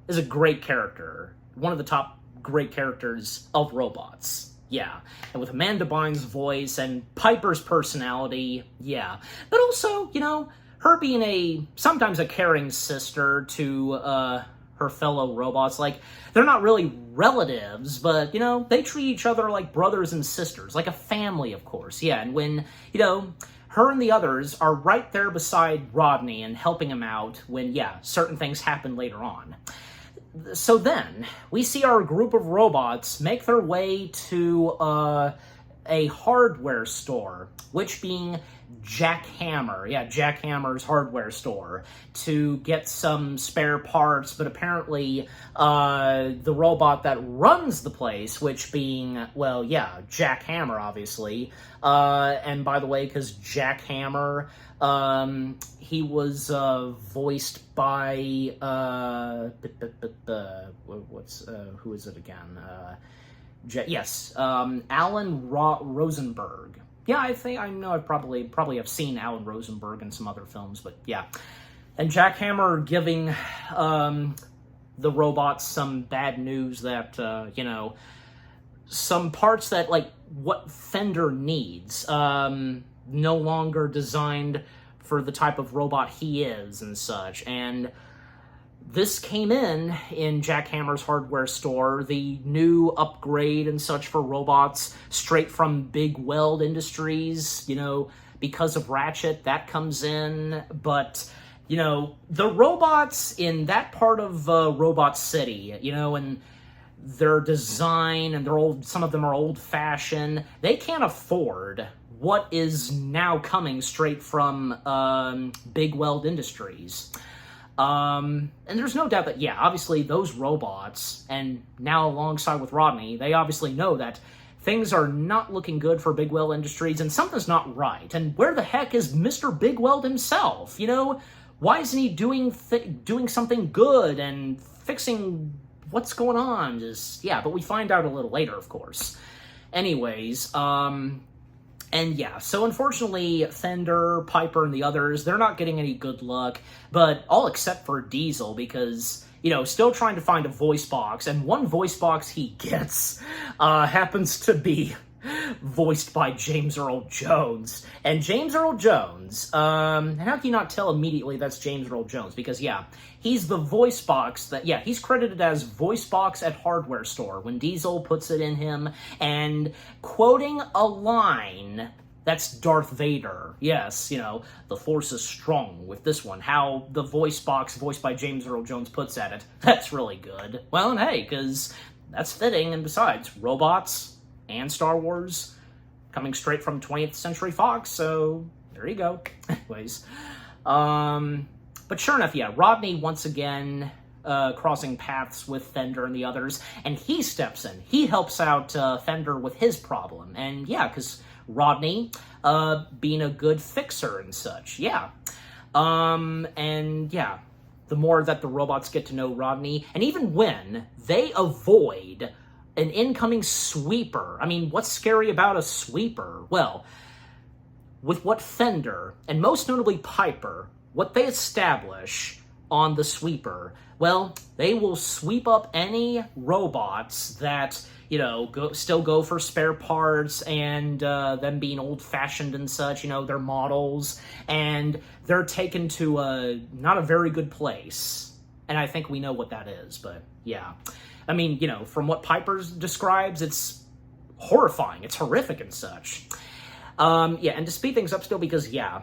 a great character, one of the top great characters of Robots, yeah, and with Amanda Bynes' voice and Piper's personality, yeah, but also, her being sometimes a caring sister to, her fellow robots, they're not really relatives, but, they treat each other like brothers and sisters, like a family, of course, yeah, and when, her and the others are right there beside Rodney and helping him out when, yeah, certain things happen later on. So then, we see our group of robots make their way to, a hardware store, which being Jack Hammer, yeah, Jack Hammer's hardware store, to get some spare parts, but apparently the robot that runs the place, which being, well, yeah, Jack Hammer, obviously, and by the way, because Jack Hammer, he was voiced by, who is it again? Yes, Alan Rosenberg. Yeah, I know I probably have seen Alan Rosenberg in some other films, but yeah. And Jack Hammer giving the robots some bad news that, some parts that, what Fender needs, no longer designed for the type of robot he is and such, and this came in Jack Hammer's hardware store, the new upgrade and such for robots, straight from Big Weld Industries, because of Ratchet, that comes in, but, the robots in that part of Robot City, and their design, and some of them are old-fashioned, they can't afford what is now coming straight from Big Weld Industries. And there's no doubt that, yeah, obviously those robots, and now alongside with Rodney, they obviously know that things are not looking good for Big Weld Industries, and something's not right. And where the heck is Mr. Big Weld himself? Why isn't he doing something good and fixing what's going on? But we find out a little later, of course. Anyways, and yeah, so unfortunately, Fender, Piper, and the others, they're not getting any good luck, but all except for Diesel, because, still trying to find a voice box, and one voice box he gets happens to be voiced by James Earl Jones. And James Earl Jones, and how can you not tell immediately that's James Earl Jones? Because, yeah, he's the voice box he's credited as voice box at hardware store when Diesel puts it in him, and quoting a line that's Darth Vader. Yes, the Force is strong with this one. How the voice box voiced by James Earl Jones puts at it, that's really good. Well, and hey, because that's fitting, and besides, robots and Star Wars coming straight from 20th Century Fox, so there you go. Anyways, but sure enough, yeah, Rodney once again crossing paths with Fender and the others, and he steps in. He helps out Fender with his problem, and yeah, because Rodney being a good fixer and such, yeah. And yeah, the more that the robots get to know Rodney, and even when they avoid an incoming sweeper. I mean, what's scary about a sweeper? Well, with what Fender, and most notably Piper, what they establish on the sweeper, well, they will sweep up any robots that, you know, still go for spare parts, and them being old-fashioned and such, you know, their models, and they're taken to not a very good place. And I think we know what that is, but yeah. I mean, you know, from what Piper describes, it's horrifying, it's horrific and such. Yeah, and to speed things up still, because, yeah,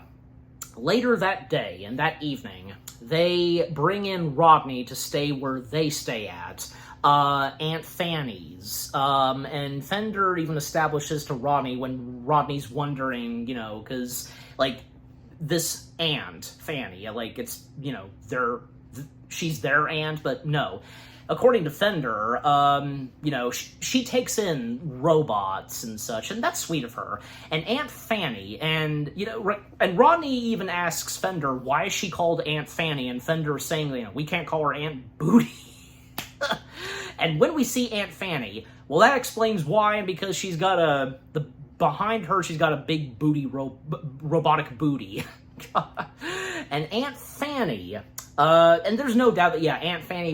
later that day and that evening, they bring in Rodney to stay where they stay at, Aunt Fanny's. And Fender even establishes to Rodney when Rodney's wondering, you know, because, like, this Aunt Fanny, like, it's, you know, she's their aunt, but no. According to Fender, you know, she takes in robots and such, and that's sweet of her. And Aunt Fanny, and, you know, and Rodney even asks Fender, why is she called Aunt Fanny? And Fender saying, you know, we can't call her Aunt Booty. And when we see Aunt Fanny, well, that explains why, because she's got behind her, she's got a big booty, robotic booty. And Aunt Fanny, and there's no doubt that, yeah, Aunt Fanny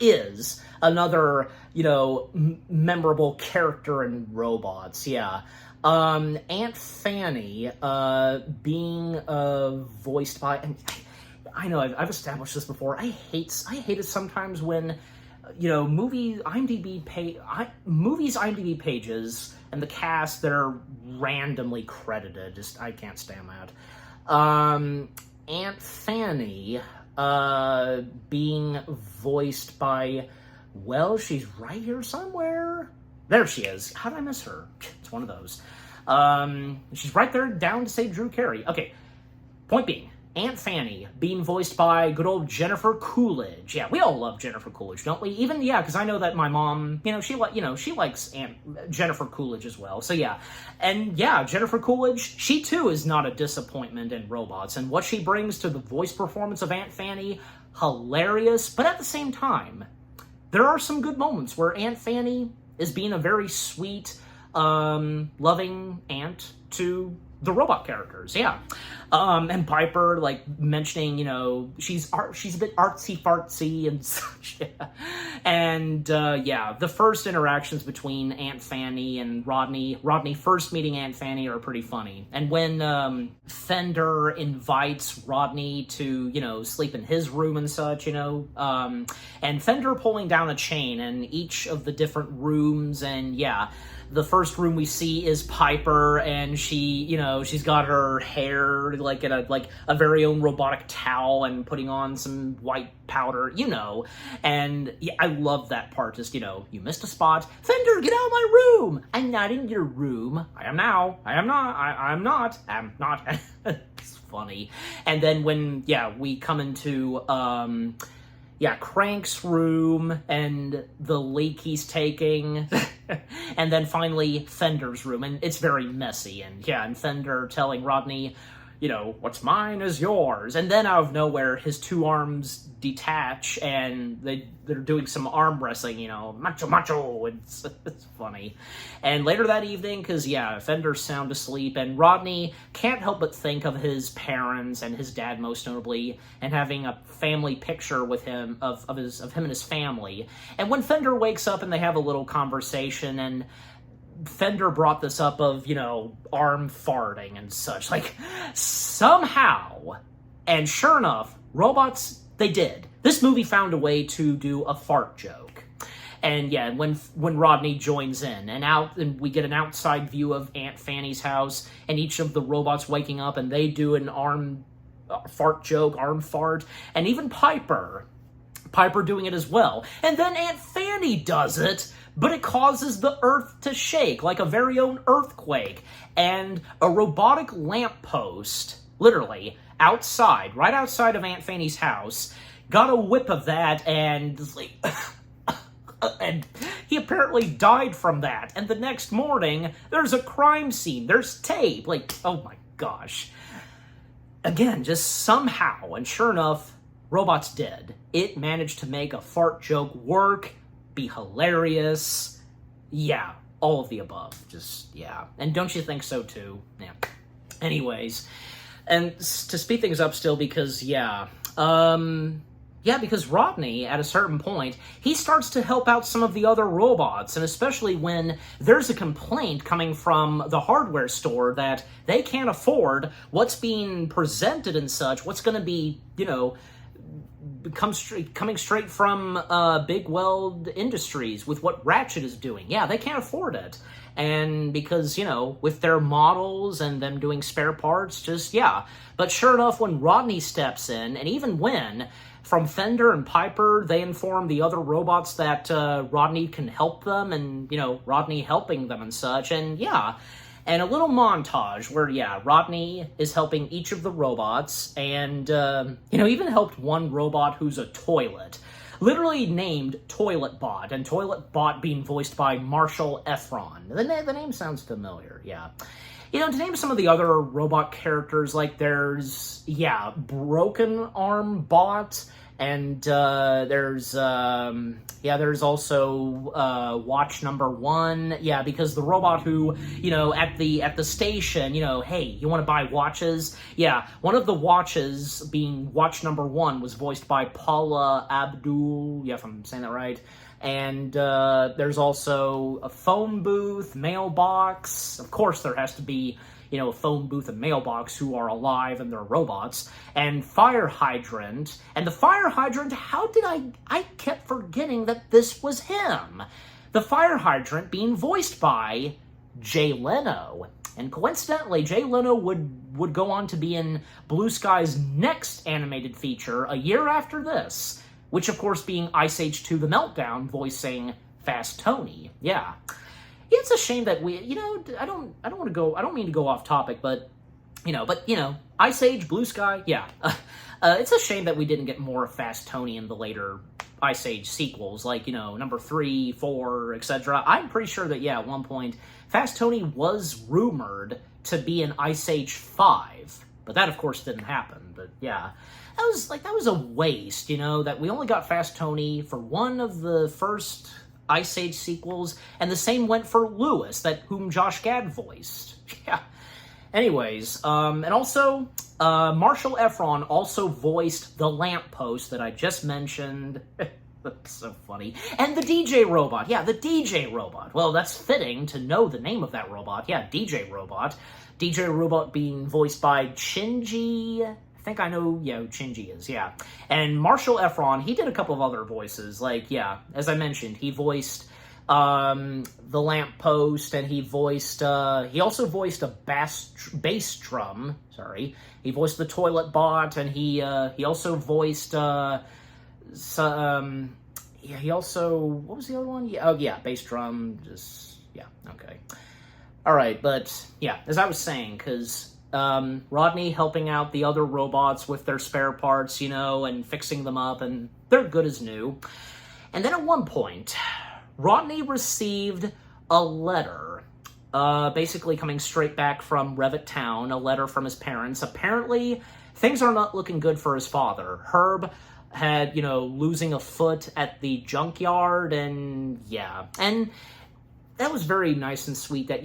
is another, you know, memorable character in robots, yeah. Aunt Fanny, being voiced by, and I know I've established this before, I hate it sometimes when, you know, movies IMDb pages and the cast that are randomly credited, just, I can't stand that. Aunt Fanny, being voiced by, well, she's right here somewhere. There she is. How did I miss her? It's one of those. She's right there down to say Drew Carey. Okay, point being, Aunt Fanny being voiced by good old Jennifer Coolidge. Yeah, we all love Jennifer Coolidge, don't we? Even, yeah, because I know that my mom, you know, she likes Jennifer Coolidge as well. So yeah, and yeah, Jennifer Coolidge, she too is not a disappointment in robots, and what she brings to the voice performance of Aunt Fanny, hilarious. But at the same time, there are some good moments where Aunt Fanny is being a very sweet, loving aunt to the robot characters, yeah. And Piper, like, mentioning, you know, she's a bit artsy-fartsy and such, yeah. And, yeah, the first interactions between Aunt Fanny and Rodney first meeting Aunt Fanny are pretty funny. And when, Fender invites Rodney to, you know, sleep in his room and such, you know, and Fender pulling down a chain in each of the different rooms, and, yeah, the first room we see is Piper, and she, you know, she's got her hair like in a very own robotic towel and putting on some white powder, you know. And yeah, I love that part. Just, you know, you missed a spot. Fender, get out of my room. I'm not in your room. I am now. I'm not. It's funny. And then when, yeah, we come into, yeah, Crank's room and the leak he's taking, and then finally Fender's room, and it's very messy, and yeah, and Fender telling Rodney, you know, what's mine is yours, and then out of nowhere, his two arms detach, and they're doing some arm wrestling, you know, macho, it's funny. And later that evening, because, yeah, Fender's sound asleep, and Rodney can't help but think of his parents, and his dad most notably, and having a family picture with him, of him and his family. And when Fender wakes up and they have a little conversation, and Fender brought this up of, you know, arm farting and such, like, somehow, and sure enough, robots, they did. This movie found a way to do a fart joke. And yeah, when Rodney joins in, and we get an outside view of Aunt Fanny's house, and each of the robots waking up, and they do an arm fart joke, arm fart, and even Piper Piper doing it as well. And then Aunt Fanny does it, but it causes the earth to shake like a very own earthquake. And a robotic lamppost, literally, outside, right outside of Aunt Fanny's house, got a whip of that, and and he apparently died from that. And the next morning, there's a crime scene. There's tape. Like, oh my gosh. Again, just somehow, and sure enough, Robot's dead. It managed to make a fart joke work, be hilarious. Yeah, all of the above. Just, yeah. And don't you think so, too? Yeah. Anyways, and to speed things up still, because, because Rodney, at a certain point, he starts to help out some of the other robots, and especially when there's a complaint coming from the hardware store that they can't afford what's being presented and such, what's going to be, coming straight from Big Weld Industries with what Ratchet is doing. Yeah, they can't afford it. And because, with their models and them doing spare parts, But sure enough, when Rodney steps in, and even when, from Fender and Piper, they inform the other robots that Rodney can help them, and, Rodney helping them and such, and and a little montage where, Rodney is helping each of the robots, and, even helped one robot who's a toilet. Literally named Toilet Bot, and Toilet Bot being voiced by Marshall Efron. The name sounds familiar, yeah. To name some of the other robot characters, like there's, Broken Arm Bot, and there's also Watch Number 1, because the robot who, at the station, hey, you want to buy watches? Yeah, one of the watches, being Watch Number 1, was voiced by Paula Abdul, if I'm saying that right. And there's also a phone booth, mailbox. Of course, there has to be, a phone booth and mailbox who are alive and they're robots. And fire hydrant. And the fire hydrant, how did I kept forgetting that this was him. The fire hydrant being voiced by Jay Leno. And coincidentally, Jay Leno would go on to be in Blue Sky's next animated feature a year after this. Which, of course, being Ice Age 2 The Meltdown, voicing Fast Tony. Yeah. It's a shame that we, I don't mean to go off topic, but, Ice Age, Blue Sky, it's a shame that we didn't get more Fast Tony in the later Ice Age sequels, like, number 3, 4, etc. I'm pretty sure that, at one point, Fast Tony was rumored to be in Ice Age 5, but that, of course, didn't happen, but, that was a waste, that we only got Fast Tony for one of the first Ice Age sequels, and the same went for Lewis, whom Josh Gad voiced. Yeah. Anyways, and also, Marshall Efron also voiced the lamppost that I just mentioned. That's so funny. And the DJ robot. Yeah, the DJ robot. Well, that's fitting to know the name of that robot. Yeah, DJ robot. DJ robot being voiced by Shinji. I think I know, who Shinji is, And Marshall Efron, he did a couple of other voices, as I mentioned, he voiced the lamppost, and he also voiced a bass drum, he voiced the toilet bot, and he also voiced, what was the other one? Bass drum, okay. Alright, but, as I was saying, because Rodney helping out the other robots with their spare parts, and fixing them up, and they're good as new. And then at one point, Rodney received a letter, basically coming straight back from Revit Town, a letter from his parents. Apparently, things are not looking good for his father. Herb had, losing a foot at the junkyard, and and that was very nice and sweet that,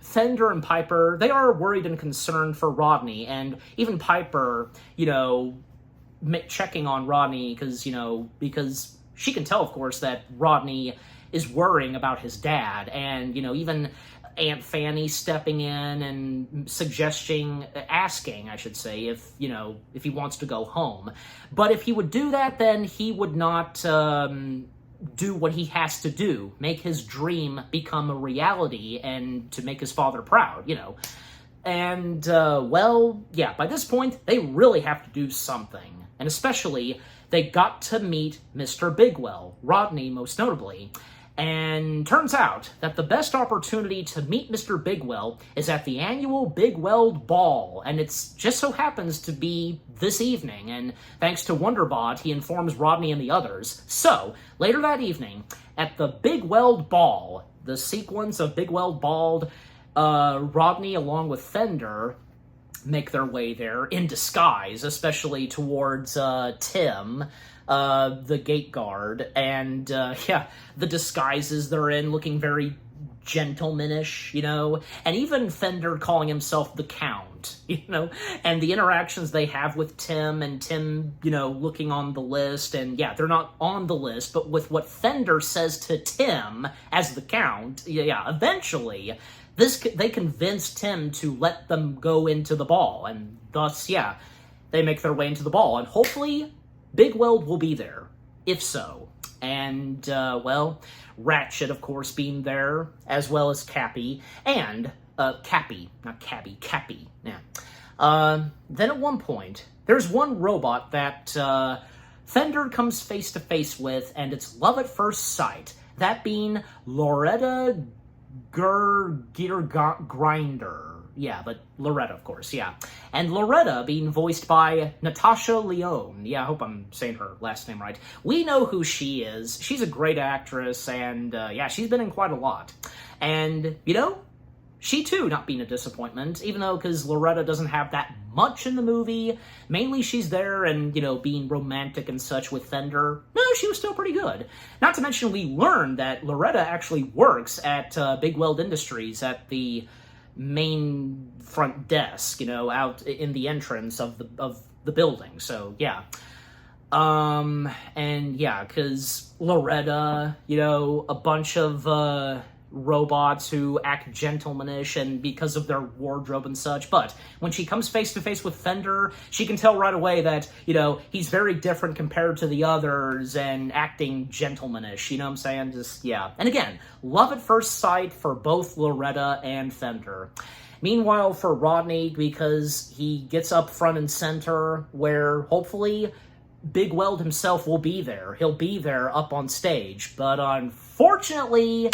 Fender and Piper, they are worried and concerned for Rodney, and even Piper, checking on Rodney because she can tell, of course, that Rodney is worrying about his dad, and, even Aunt Fanny stepping in and asking, I should say, if he wants to go home. But if he would do that, then he would not, do what he has to do, make his dream become a reality, and to make his father proud, And, by this point, they really have to do something. And especially, they got to meet Mr. Bigwell, Rodney most notably. And turns out that the best opportunity to meet Mr. Bigwell is at the annual Big Weld Ball, and it just so happens to be this evening, and thanks to Wonderbot, he informs Rodney and the others. So, later that evening, at the Big Weld Ball, the sequence of Big Weld Ball, Rodney along with Fender make their way there in disguise, especially towards Tim, the gate guard, and the disguises they're in looking very gentlemanish, and even Fender calling himself the Count, and the interactions they have with Tim, and Tim, looking on the list, and they're not on the list, but with what Fender says to Tim as the Count, eventually they convince Tim to let them go into the ball, and thus, they make their way into the ball, and hopefully Big Weld will be there, if so. And, Ratchet, of course, being there, as well as Cappy, and, Cappy, yeah. Then at one point, there's one robot that, Fender comes face to face with, and it's love at first sight, that being Loretta Grinder. Yeah, but Loretta, of course, yeah. And Loretta being voiced by Natasha Lyonne. Yeah, I hope I'm saying her last name right. We know who she is. She's a great actress, and she's been in quite a lot. And, she too not being a disappointment, even though, because Loretta doesn't have that much in the movie. Mainly she's there and, being romantic and such with Fender. No, she was still pretty good. Not to mention we learned that Loretta actually works at Big Weld Industries at the main front desk, out in the entrance of the building. So, yeah. Because Loretta, a bunch of robots who act gentlemanish and because of their wardrobe and such, but when she comes face to face with Fender, she can tell right away that, he's very different compared to the others and acting gentlemanish, what I'm saying? Just, yeah. And again, love at first sight for both Loretta and Fender. Meanwhile, for Rodney, because he gets up front and center, where hopefully Big Weld himself will be there. He'll be there up on stage, but unfortunately,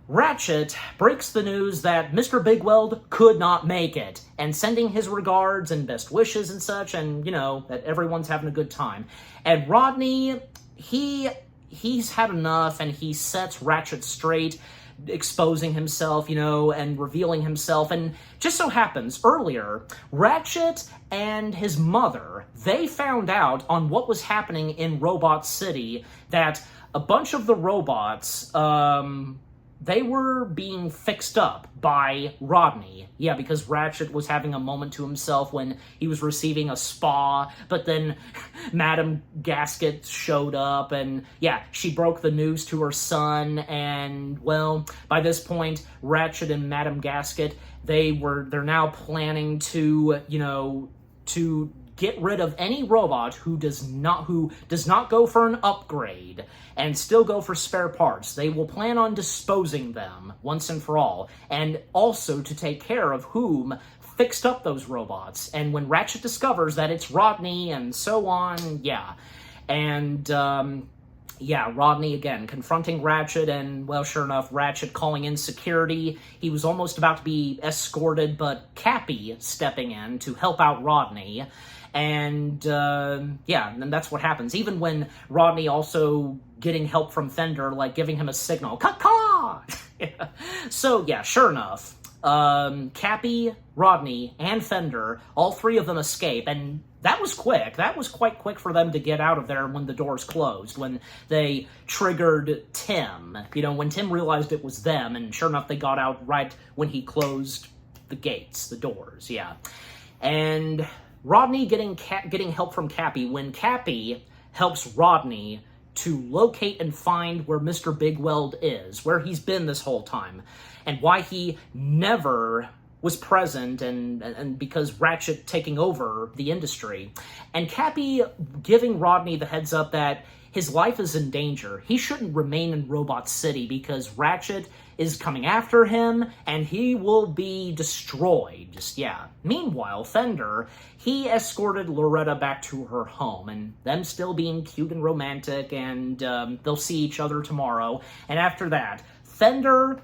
Ratchet breaks the news that Mr. Big Weld could not make it, and sending his regards and best wishes and such, and, that everyone's having a good time. And Rodney, he's had enough, and he sets Ratchet straight, exposing himself, and revealing himself, and just so happens, earlier, Ratchet and his mother, they found out on what was happening in Robot City, that a bunch of the robots, they were being fixed up by Rodney. Yeah, because Ratchet was having a moment to himself when he was receiving a spa, but then Madame Gasket showed up, and she broke the news to her son, and, by this point, Ratchet and Madame Gasket, they're now planning to, to get rid of any robot who does not go for an upgrade and still go for spare parts. They will plan on disposing them once and for all, and also to take care of whom fixed up those robots. And when Ratchet discovers that it's Rodney and so on, and Rodney again confronting Ratchet, and sure enough, Ratchet calling in security. He was almost about to be escorted, but Cappy stepping in to help out Rodney. And, and that's what happens. Even when Rodney also getting help from Fender, like giving him a signal, caw! So, sure enough, Cappy, Rodney, and Fender, all three of them escape, and that was quick. That was quite quick for them to get out of there when the doors closed, when they triggered Tim. When Tim realized it was them, and sure enough, they got out right when he closed the gates, the doors, And Rodney getting help from Cappy, when Cappy helps Rodney to locate and find where Mr. Big Weld is, where he's been this whole time, and why he never was present, and because Ratchet taking over the industry, and Cappy giving Rodney the heads up that his life is in danger. He shouldn't remain in Robot City because Ratchet is coming after him, and he will be destroyed. Just, yeah. Meanwhile, Fender, he escorted Loretta back to her home, and them still being cute and romantic, and they'll see each other tomorrow. And after that, Fender,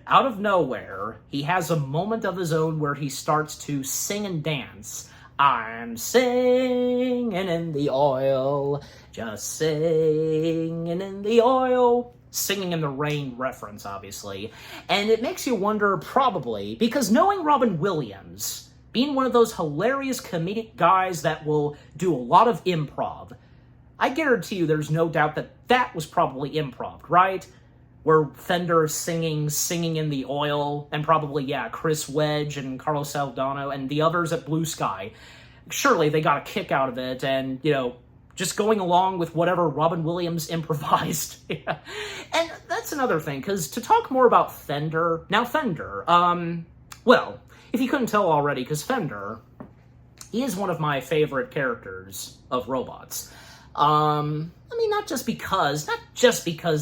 out of nowhere, he has a moment of his own where he starts to sing and dance. I'm singing in the oil, just singing in the oil. Singing in the Rain reference, obviously. And it makes you wonder, probably, because knowing Robin Williams, being one of those hilarious comedic guys that will do a lot of improv, I guarantee you there's no doubt that that was probably improv, right? Where Fender is singing in the oil, and probably, yeah, Chris Wedge and Carlos Saldana and the others at Blue Sky. Surely they got a kick out of it, and, you know, just going along with whatever Robin Williams improvised. Yeah. And that's another thing, because to talk more about Fender... Now, Fender, well, if you couldn't tell already, because Fender, he is one of my favorite characters of robots. I mean, not just because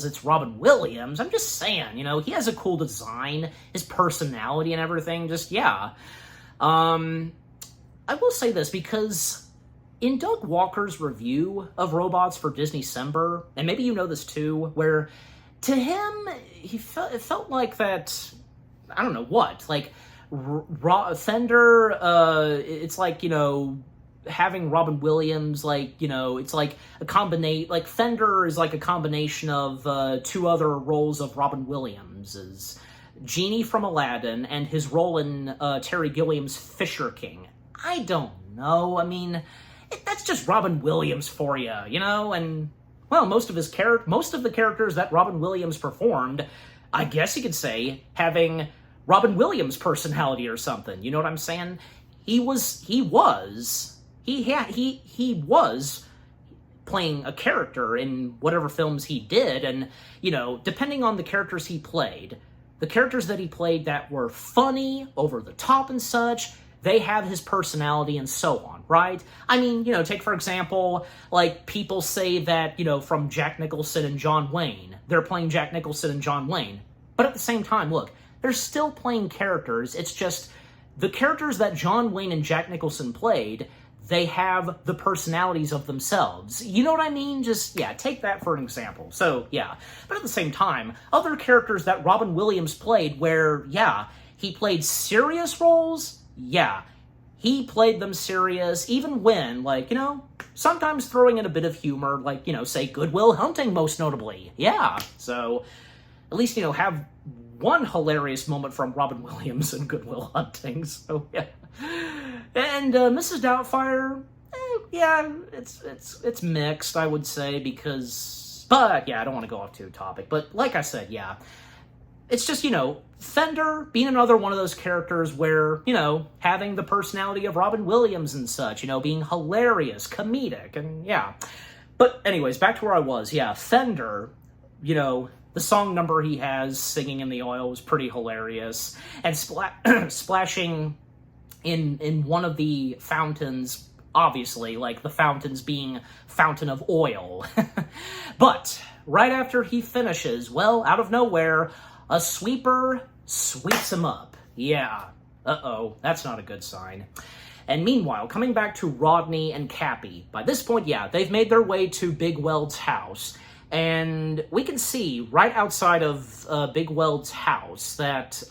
it's Robin Williams, I'm just saying, you know, he has a cool design, his personality and everything, just, yeah. I will say this, because in Doug Walker's review of robots for Disney-cember, and maybe you know this too, where to him, it felt like that, I don't know what, like, Fender, it's like, you know, having Robin Williams, like, you know, it's like a combination, like, Fender is like a combination of two other roles of Robin Williams, is Genie from Aladdin and his role in Terry Gilliam's Fisher King. I don't know, I mean, that's just Robin Williams for you, you know, and, well, most of the characters that Robin Williams performed, I guess you could say, having Robin Williams' personality or something, you know what I'm saying? He was playing a character in whatever films he did, and, you know, depending on the characters he played, the characters that he played that were funny, over the top and such, they have his personality and so on, right? I mean, you know, take for example, like, people say that, you know, from Jack Nicholson and John Wayne, they're playing Jack Nicholson and John Wayne. But at the same time, look, they're still playing characters, it's just, the characters that John Wayne and Jack Nicholson played, they have the personalities of themselves. You know what I mean? Just, yeah, take that for an example. So, yeah. But at the same time, other characters that Robin Williams played where, yeah, he played serious roles, yeah, he played them serious, even when, like, you know, sometimes throwing in a bit of humor, like, you know, say Good Will Hunting, most notably. Yeah, so at least, you know, have one hilarious moment from Robin Williams in Good Will Hunting, so yeah. And Mrs. Doubtfire, yeah, it's mixed, I would say, because, but yeah, I don't want to go off too topic, but like I said, yeah, it's just, you know, Fender being another one of those characters where, you know, having the personality of Robin Williams and such, you know, being hilarious, comedic, and yeah. But anyways, back to where I was, yeah, Fender, you know, the song number he has, Singing in the Oil, was pretty hilarious, and splashing in one of the fountains, obviously, like the fountains being fountain of oil. But right after he finishes, well, out of nowhere, a sweeper sweeps him up. Yeah. Uh-oh, that's not a good sign. And meanwhile, coming back to Rodney and Cappy, by this point, yeah, they've made their way to Big Weld's house, and we can see right outside of Big Weld's house that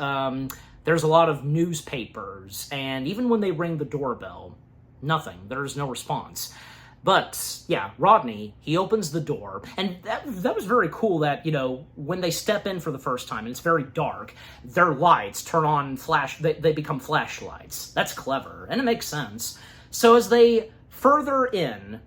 there's a lot of newspapers, and even when they ring the doorbell, nothing. There's no response. But, yeah, Rodney, he opens the door, and that was very cool that, you know, when they step in for the first time, and it's very dark, their lights turn on they become flashlights. That's clever, and it makes sense. So as they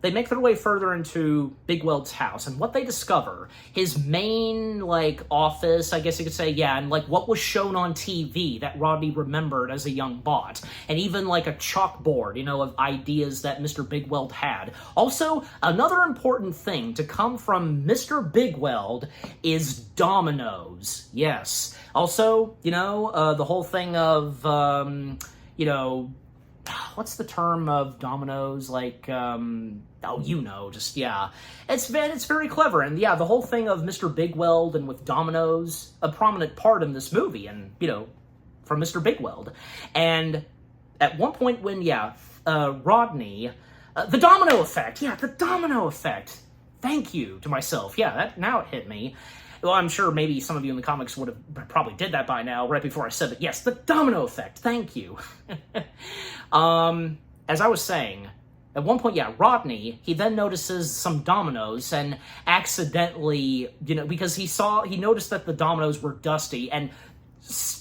make their way further into Big Weld's house, and what they discover, his main, like, office, I guess you could say, yeah, and, like, what was shown on TV that Rodney remembered as a young bot, and even, like, a chalkboard, you know, of ideas that Mr. Big Weld had. Also, another important thing to come from Mr. Big Weld is dominoes. Yes. Also, you know, the whole thing of, you know, what's the term of dominoes? Like, oh, you know, just, yeah. It's very clever. And yeah, the whole thing of Mr. Big Weld and with dominoes, a prominent part in this movie, and, you know, from Mr. Big Weld. And at one point when, Rodney, the domino effect, the domino effect. Thank you to myself. Yeah, now it hit me. Well, I'm sure maybe some of you in the comics would have probably did that by now, right before I said it. Yes, the domino effect. Thank you. As I was saying, at one point, Rodney, he then notices some dominoes and accidentally, because he noticed that the dominoes were dusty, and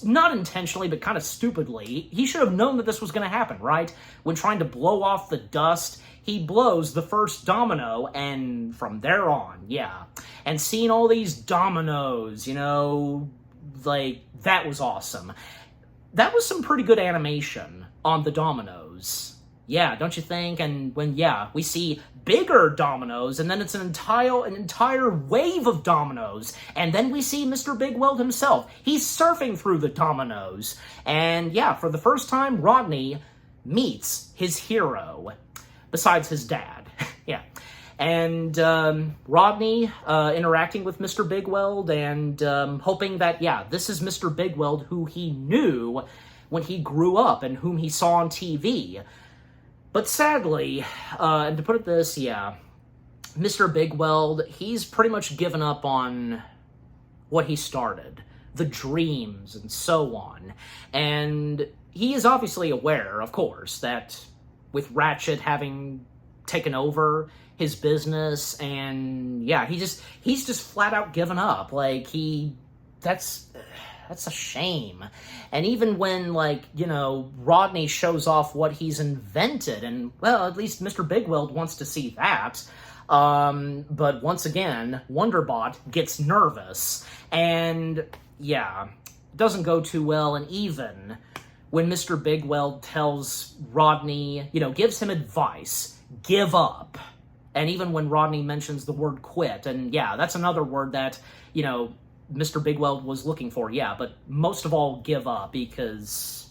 not intentionally, but kind of stupidly, he should have known that this was going to happen, right? When trying to blow off the dust, he blows the first domino, and from there on, and seeing all these dominoes, like, that was awesome. That was some pretty good animation on the dominoes. Yeah, don't you think? And when, we see bigger dominoes, and then it's an entire wave of dominoes, and then we see Mr. Big Weld himself. He's surfing through the dominoes. And for the first time, Rodney meets his hero, besides his dad. And Rodney interacting with Mr. Big Weld and hoping that, this is Mr. Big Weld who he knew when he grew up and whom he saw on TV. But sadly, and to put it this, Mr. Big Weld, he's pretty much given up on what he started, the dreams and so on. And he is obviously aware, of course, that with Ratchet having taken over his business, and he's just flat out given up. Like, that's a shame. And even when, Rodney shows off what he's invented, and, well, at least Mr. Big Weld wants to see that, but once again, Wonderbot gets nervous, and, doesn't go too well. And even when Mr. Big Weld tells Rodney, gives him advice, give up. And even when Rodney mentions the word quit, and that's another word that, Mr. Big Weld was looking for, but most of all, give up, because,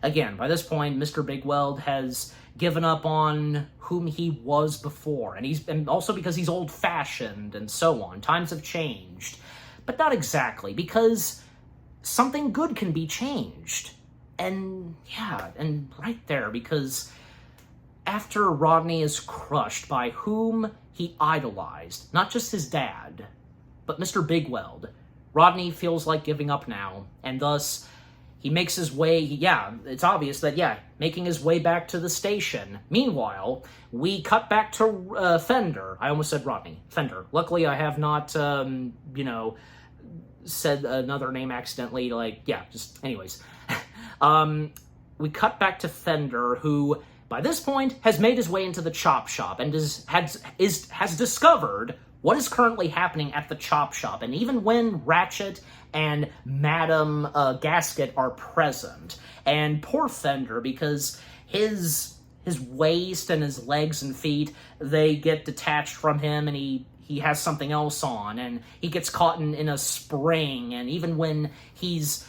again, by this point, Mr. Big Weld has given up on whom he was before, and also because he's old-fashioned and so on. Times have changed, but not exactly, because something good can be changed, and right there, because after Rodney is crushed by whom he idolized, not just his dad, but Mr. Big Weld, Rodney feels like giving up now, and thus he makes his way, it's obvious that, making his way back to the station. Meanwhile, we cut back to Fender. I almost said Rodney. Fender. Luckily, I have not, said another name accidentally, anyways. We cut back to Fender, who, by this point, has made his way into the chop shop and has discovered what is currently happening at the chop shop. And even when Ratchet and Madam Gasket are present, and poor Fender, because his waist and his legs and feet, they get detached from him, and he has something else on, and he gets caught in a spring, and even when he's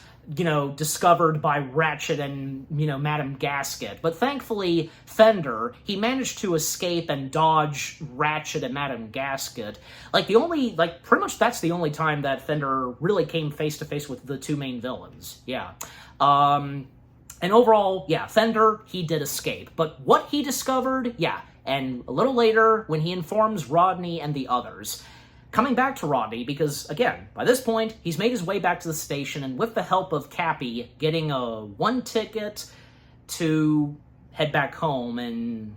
discovered by Ratchet and, Madam Gasket. But thankfully, Fender, he managed to escape and dodge Ratchet and Madam Gasket. Pretty much that's the only time that Fender really came face-to-face with the two main villains. And overall, Fender, he did escape. But what he discovered, and a little later, when he informs Rodney and the others, coming back to Rodney, because, again, by this point, he's made his way back to the station, and with the help of Cappy, getting a one ticket to head back home, and,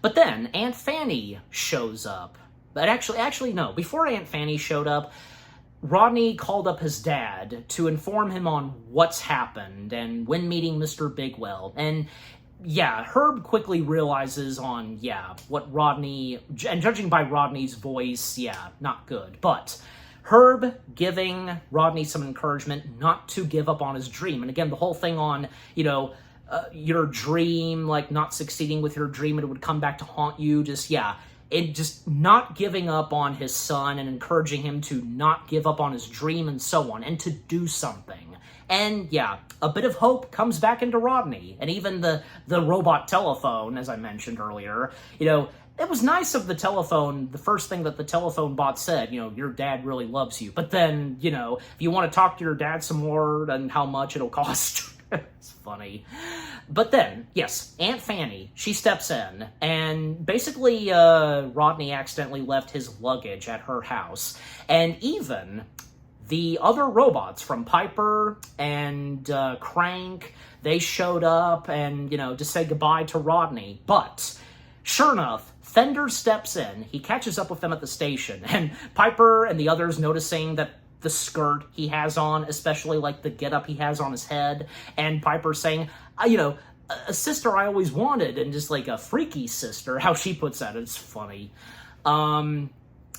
But then, Aunt Fanny shows up. But actually, no. Before Aunt Fanny showed up, Rodney called up his dad to inform him on what's happened, and when meeting Mr. Big Weld, and Herb quickly realizes on, what Rodney, and judging by Rodney's voice, not good. But Herb giving Rodney some encouragement not to give up on his dream. And again, the whole thing on, your dream, not succeeding with your dream, and it would come back to haunt you, just not giving up on his son and encouraging him to not give up on his dream and so on, and to do something. And yeah, a bit of hope comes back into Rodney. And even the robot telephone, as I mentioned earlier, you know, it was nice of the telephone, the first thing that the telephone bot said, you know, your dad really loves you. But then, you know, if you want to talk to your dad some more and how much it'll cost. It's funny. But then, yes, Aunt Fanny, she steps in, and basically Rodney accidentally left his luggage at her house. And even the other robots from Piper and Crank, they showed up and, you know, to say goodbye to Rodney. But sure enough, Fender steps in. He catches up with them at the station, and Piper and the others noticing that the skirt he has on, especially like the getup he has on his head, and Piper saying, you know, a sister I always wanted, and just like a freaky sister, how she puts that, it's funny.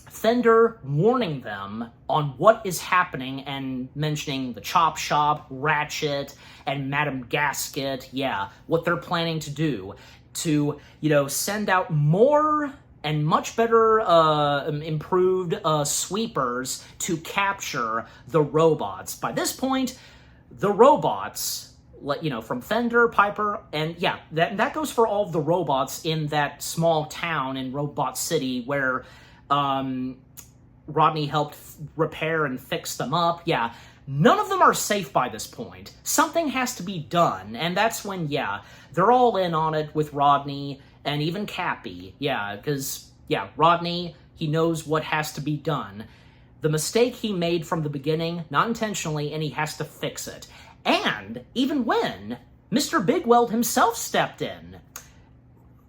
Fender warning them on what is happening and mentioning the Chop Shop, Ratchet, and Madame Gasket, yeah, what they're planning to do to, you know, send out more and much better improved sweepers to capture the robots. By this point, the robots, you know, from Fender, Piper, and yeah, that goes for all of the robots in that small town in Robot City where Rodney helped repair and fix them up. Yeah, none of them are safe by this point. Something has to be done, and that's when, yeah, they're all in on it with Rodney and even Cappy. Yeah, because, yeah, Rodney, he knows what has to be done. The mistake he made from the beginning, not intentionally, and he has to fix it. And even when Mr. Big Weld himself stepped in,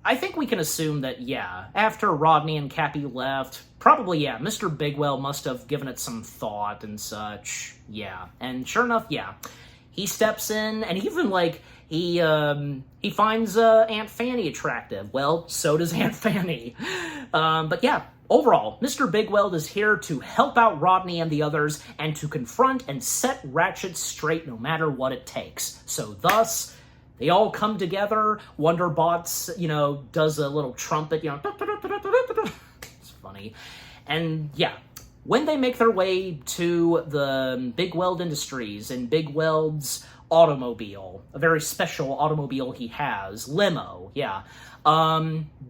I think we can assume that, yeah, after Rodney and Cappy left, probably, yeah, Mr. Big Weld must have given it some thought and such. Yeah, and sure enough, yeah, he steps in, and even, like, he finds Aunt Fanny attractive. Well, so does Aunt Fanny. But yeah, overall, Mr. Big Weld is here to help out Rodney and the others and to confront and set Ratchet straight no matter what it takes. So thus, they all come together. Wonderbots, you know, does a little trumpet, you know. It's funny. And yeah, when they make their way to the Big Weld Industries and Big Weld's automobile, a very special automobile he has, limo, yeah.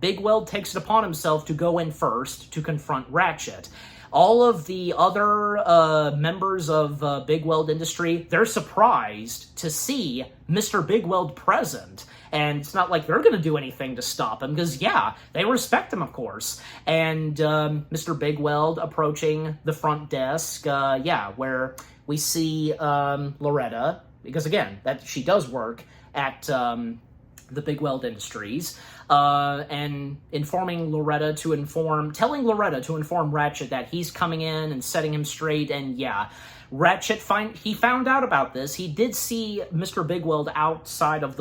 Big Weld takes it upon himself to go in first to confront Ratchet. All of the other members of Big Weld Industry, they're surprised to see Mr. Big Weld present. And it's not like they're going to do anything to stop him, because, yeah, they respect him, of course. And Mr. Big Weld approaching the front desk, yeah, where we see Loretta, because, again, that she does work at the Big Weld Industries, and telling Loretta to inform Ratchet that he's coming in and setting him straight. And yeah, Ratchet he found out about this. He did see Mr. Big Weld outside of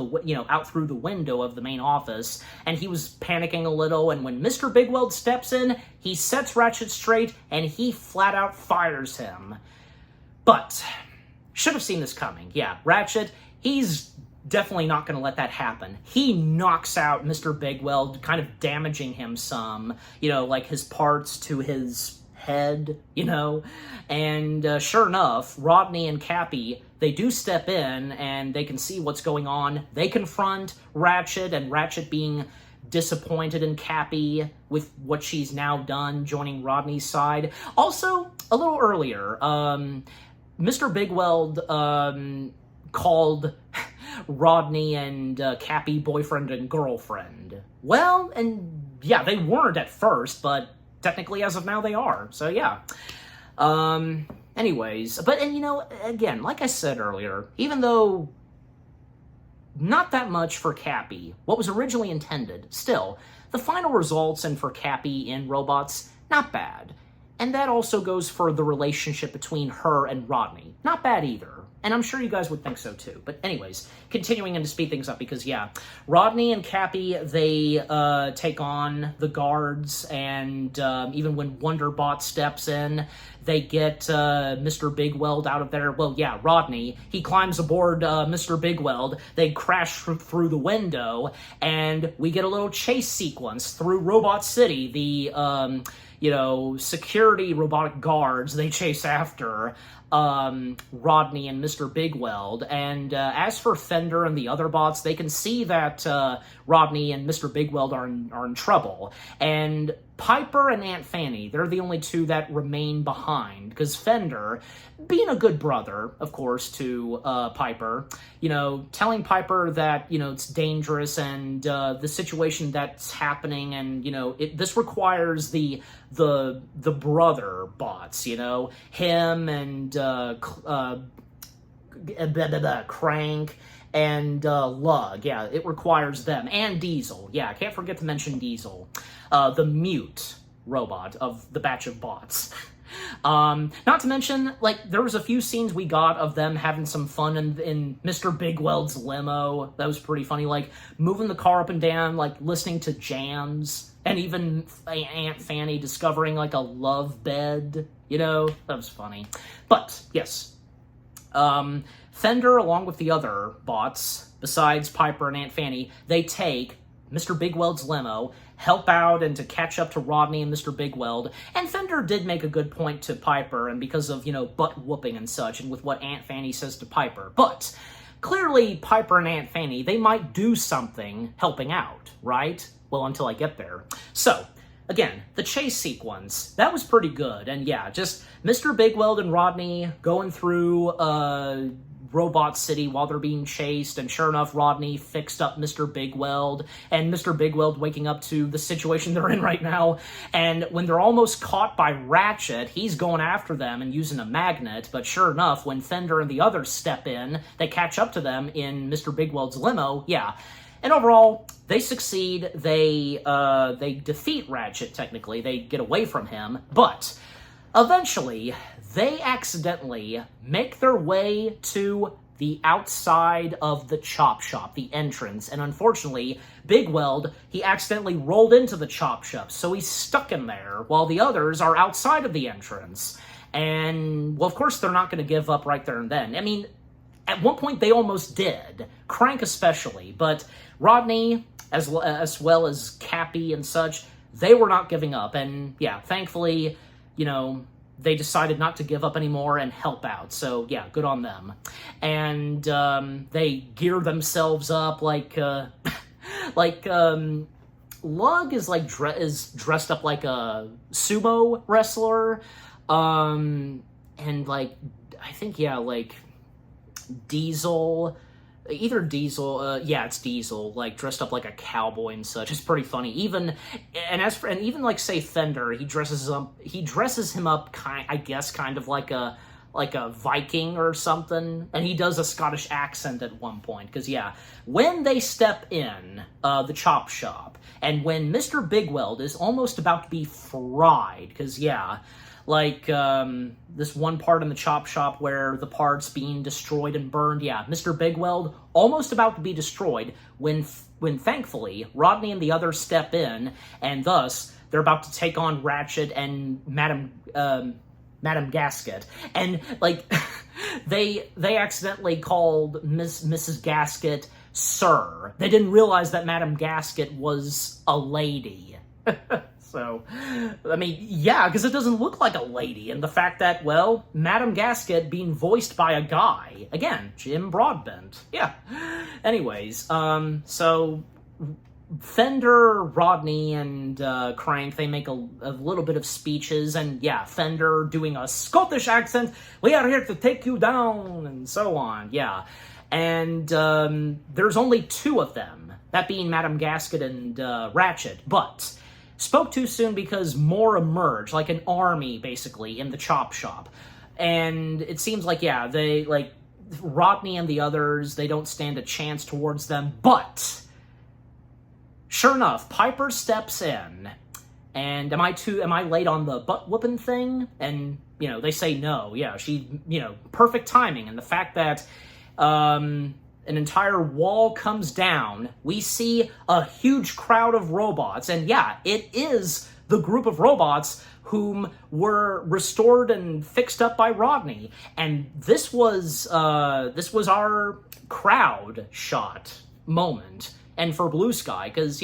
out through the window of the main office, and he was panicking a little. And when Mr. Big Weld steps in, he sets Ratchet straight, and he flat out fires him. But should have seen this coming. Yeah, Ratchet, he's definitely not going to let that happen. He knocks out Mr. Big Weld, kind of damaging him some, you know, like his parts to his head, you know. And sure enough, Rodney and Cappy, they do step in, and they can see what's going on. They confront Ratchet, and Ratchet being disappointed in Cappy with what she's now done, joining Rodney's side. Also, a little earlier, Mr. Big Weld called Rodney and Cappy boyfriend and girlfriend. Well, and yeah, they weren't at first, but technically as of now they are. So yeah. Anyways, and you know, again, like I said earlier, even though not that much for Cappy, what was originally intended, still, the final results and for Cappy in Robots, not bad. And that also goes for the relationship between her and Rodney. Not bad either. And I'm sure you guys would think so too. But anyways, continuing and to speed things up, because yeah, Rodney and Cappy, they take on the guards, and even when Wonderbot steps in, they get Mr. Big Weld out of there. Well, yeah, Rodney, he climbs aboard Mr. Big Weld, they crash through the window, and we get a little chase sequence through Robot City. The security robotic guards, they chase after Rodney and Mr. Big Weld. And as for Fender and the other bots, they can see that Rodney and Mr. Big Weld are in trouble. And Piper and Aunt Fanny, they're the only two that remain behind, because Fender, being a good brother, of course, to Piper, telling Piper that, it's dangerous and the situation that's happening, and, this requires the brother bots, him and Crank and Lug. Yeah, it requires them. And Diesel. Yeah, I can't forget to mention Diesel. The mute robot of the batch of bots. Not to mention, there was a few scenes we got of them having some fun in Mr. Big Weld's limo. That was pretty funny, moving the car up and down, listening to jams, and even Aunt Fanny discovering, a love bed, that was funny. But, yes, Fender, along with the other bots, besides Piper and Aunt Fanny, they take Mr. Big Weld's limo, help out and to catch up to Rodney and Mr. Big Weld. And Fender did make a good point to Piper, and because of, butt whooping and such, and with what Aunt Fanny says to Piper. But clearly, Piper and Aunt Fanny, they might do something helping out, right? Well, until I get there. So, again, the chase sequence, that was pretty good. And yeah, just Mr. Big Weld and Rodney going through Robot City while they're being chased, and sure enough, Rodney fixed up Mr. Big Weld, and Mr. Big Weld waking up to the situation they're in right now. And when they're almost caught by Ratchet, he's going after them and using a magnet, but sure enough, when Fender and the others step in, they catch up to them in Mr. Big Weld's limo. Yeah. And overall, they succeed. They defeat Ratchet, technically. They get away from him, but eventually, they accidentally make their way to the outside of the chop shop, the entrance, and unfortunately, Big Weld, he accidentally rolled into the chop shop, so he's stuck in there, while the others are outside of the entrance. And, well, of course, they're not going to give up right there and then. I mean, at one point, they almost did. Crank especially, but Rodney, as well as Cappy and such, they were not giving up. And, yeah, thankfully, they decided not to give up anymore and help out. So, yeah, good on them. And they gear themselves up Lug is dressed up like a sumo wrestler. And, I think, yeah, Diesel... Either Diesel, yeah, it's Diesel, dressed up like a cowboy and such. It's pretty funny. Even say Fender, he dresses him up kind of like a Viking or something, and he does a Scottish accent at one point. Because yeah, when they step in the chop shop, and when Mr. Big Weld is almost about to be fried, because yeah. This one part in the chop shop where the parts being destroyed and burned. Yeah, Mr. Big Weld almost about to be destroyed when thankfully Rodney and the others step in, and thus they're about to take on Ratchet and Madam Gasket. And they accidentally called Mrs. Gasket Sir. They didn't realize that Madam Gasket was a lady. So, I mean, yeah, because it doesn't look like a lady, and the fact that, well, Madam Gasket being voiced by a guy. Again, Jim Broadbent. Yeah. Anyways, so Fender, Rodney, and Crank, they make a little bit of speeches, and yeah, Fender doing a Scottish accent, we are here to take you down, and so on, yeah. And there's only two of them, that being Madam Gasket and Ratchet, but... spoke too soon because more emerged, like an army, basically, in the chop shop. And it seems like, yeah, they, Rodney and the others, they don't stand a chance towards them, but sure enough, Piper steps in, and am I late on the butt-whooping thing? And, they say no, yeah, she, perfect timing, and the fact that, an entire wall comes down, we see a huge crowd of robots, and yeah, it is the group of robots whom were restored and fixed up by Rodney. And this was our crowd shot moment, and for Blue Sky, because,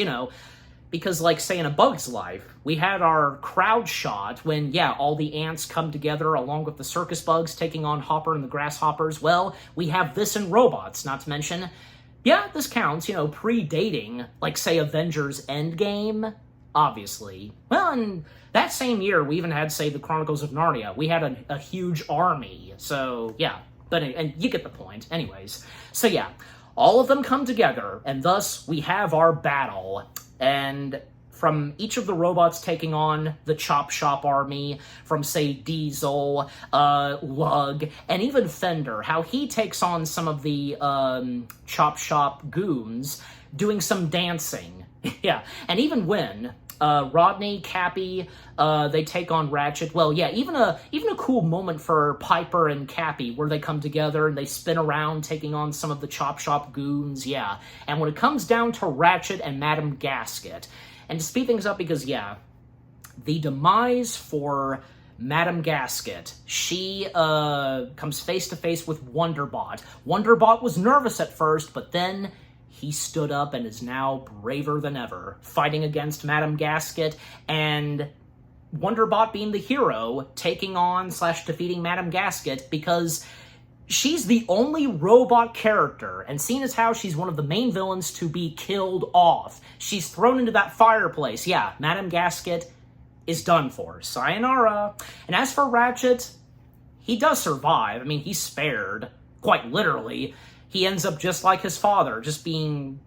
Because, like, say, in A Bug's Life, we had our crowd shot when, yeah, all the ants come together along with the circus bugs taking on Hopper and the grasshoppers. Well, we have this in Robots, not to mention, yeah, this counts, you know, predating, like, say, Avengers Endgame, obviously. Well, and that same year, we even had, say, the Chronicles of Narnia. We had a huge army, so, yeah. But, and you get the point. Anyways, so, yeah, all of them come together, and thus we have our battle. And from each of the robots taking on the Chop Shop army, from, say, Diesel, Lug, and even Fender, how he takes on some of the Chop Shop goons doing some dancing. Yeah, and even when Rodney, Cappy, they take on Ratchet. Well, yeah, even a cool moment for Piper and Cappy where they come together and they spin around taking on some of the Chop Shop goons, yeah. And when it comes down to Ratchet and Madame Gasket, and to speed things up because, yeah, the demise for Madame Gasket, she comes face-to-face with Wonderbot. Wonderbot was nervous at first, but then he stood up and is now braver than ever, fighting against Madame Gasket, and Wonderbot being the hero, taking on / defeating Madame Gasket, because she's the only robot character, and seeing as how she's one of the main villains to be killed off, she's thrown into that fireplace. Yeah, Madame Gasket is done for. Sayonara. And as for Ratchet, he does survive. I mean, he's spared, quite literally. He ends up just like his father, just being,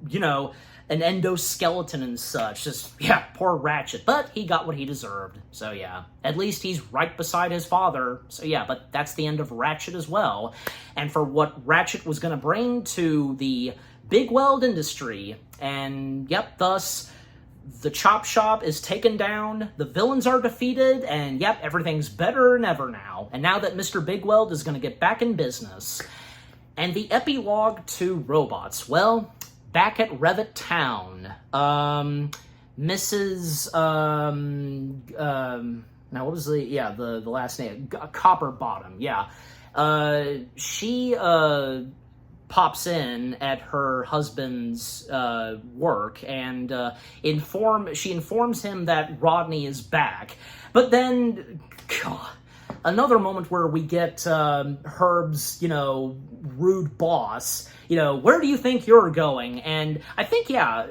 you know, an endoskeleton and such. Just, yeah, poor Ratchet. But he got what he deserved. So, yeah, at least he's right beside his father. So, yeah, but that's the end of Ratchet as well. And for what Ratchet was going to bring to the Big Weld industry. And, yep, thus, the Chop Shop is taken down, the villains are defeated, and, yep, everything's better than ever now. And now that Mr. Big Weld is going to get back in business. And the epilogue to Robots. Well, back at Revit Town, Mrs. Now what was the last name? Copperbottom, yeah. She pops in at her husband's work and she informs him that Rodney is back. But then, God, another moment where we get Herb's, you know, rude boss, you know, where do you think you're going? And I think, yeah,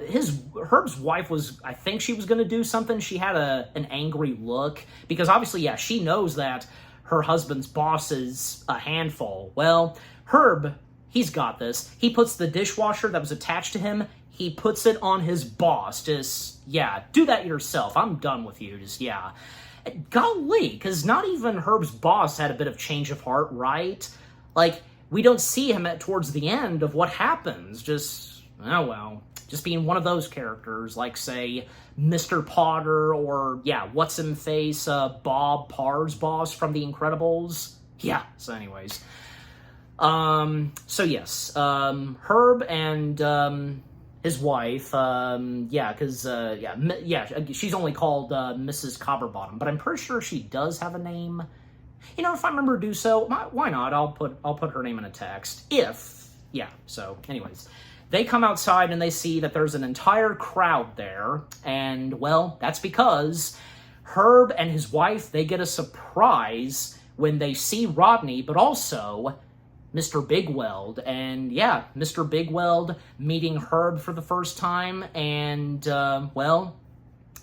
Herb's wife was, I think she was going to do something. She had an angry look, because obviously, yeah, she knows that her husband's boss is a handful. Well, Herb, he's got this. He puts the dishwasher that was attached to him, he puts it on his boss. Just, yeah, do that yourself. I'm done with you. Just, yeah. Golly, because not even Herb's boss had a bit of change of heart, right? Like, we don't see him towards the end of what happens. Just, oh well, just being one of those characters, like, say, Mr. Potter, or, yeah, What's-in-Face, Bob Parr's boss from The Incredibles. Yeah, so anyways. So yes, Herb and, his wife, she's only called Mrs. Copperbottom, but I'm pretty sure she does have a name. You know, if I remember to do so, why not? I'll put her name in a text. So anyways, they come outside and they see that there's an entire crowd there, and well, that's because Herb and his wife, they get a surprise when they see Rodney, but also Mr. Big Weld, and yeah, Mr. Big Weld meeting Herb for the first time, and, well,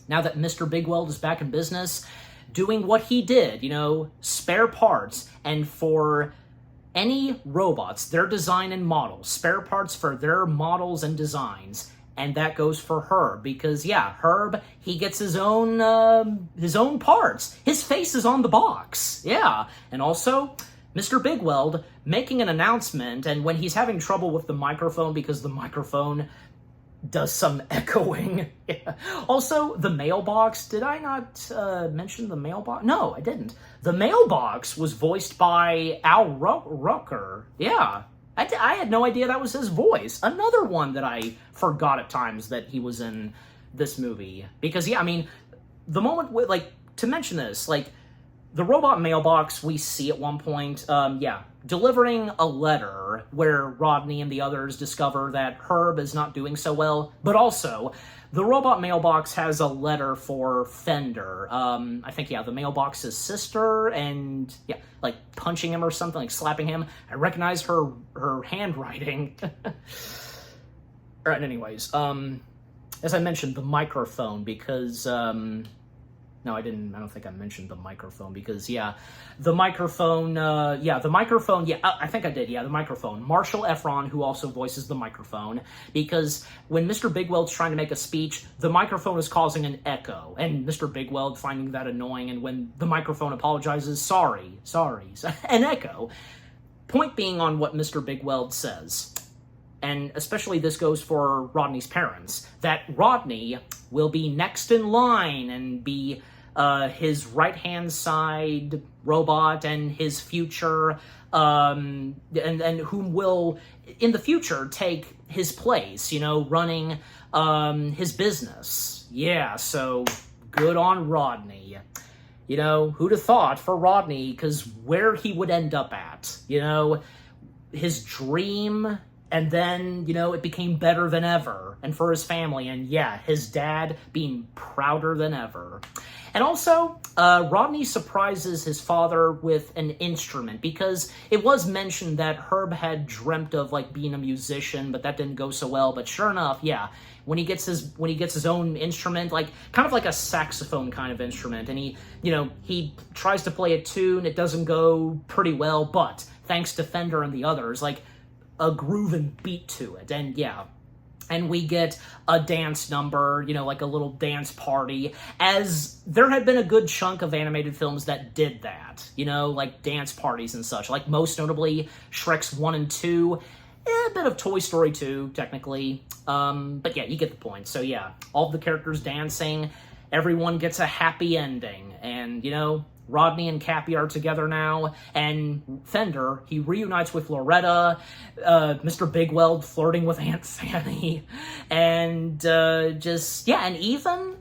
now that Mr. Big Weld is back in business, doing what he did, you know, spare parts, and for any robots, their design and models, spare parts for their models and designs, and that goes for Herb, because, yeah, Herb, he gets his own parts. His face is on the box, yeah, and also Mr. Big Weld making an announcement, and when he's having trouble with the microphone because the microphone does some echoing. Yeah. Also, the mailbox. Did I not mention the mailbox? No, I didn't. The mailbox was voiced by Al Rucker. Yeah. I had no idea that was his voice. Another one that I forgot at times that he was in this movie. Because, yeah, I mean, the moment, like, to mention this, like, the robot mailbox we see at one point, delivering a letter where Rodney and the others discover that Herb is not doing so well, but also the robot mailbox has a letter for Fender. I think, yeah, the mailbox's sister, and, yeah, like, punching him or something, like, slapping him. I recognize her handwriting. Alright, anyways, as I mentioned, the microphone, because, no, I don't think I mentioned the microphone, because, yeah, the microphone, I think I did, yeah, the microphone. Marshall Efron, who also voices the microphone, because when Mr. Big Weld's trying to make a speech, the microphone is causing an echo, and Mr. Big Weld finding that annoying, and when the microphone apologizes, sorry, an echo. Point being on what Mr. Big Weld says, and especially this goes for Rodney's parents, that Rodney will be next in line and be his right-hand side robot and his future, and whom will, in the future, take his place, you know, running his business. Yeah, so good on Rodney. You know, who'd have thought for Rodney, because where he would end up at, you know, his dream. And then, you know, it became better than ever. And for his family. And yeah, his dad being prouder than ever. And also, Rodney surprises his father with an instrument. Because it was mentioned that Herb had dreamt of, like, being a musician. But that didn't go so well. But sure enough, yeah. When he gets his own instrument, like, kind of like a saxophone kind of instrument. And he tries to play a tune. It doesn't go pretty well. But thanks to Fender and the others, like, a groove and beat to it, and yeah. And we get a dance number, you know, like a little dance party, as there had been a good chunk of animated films that did that, you know, like dance parties and such, like most notably Shrek's 1 and 2, a bit of Toy Story 2, technically, but yeah, you get the point. So yeah, all the characters dancing, everyone gets a happy ending, and, you know, Rodney and Cappy are together now, and Fender, he reunites with Loretta, Mr. Big Weld flirting with Aunt Fanny, and and even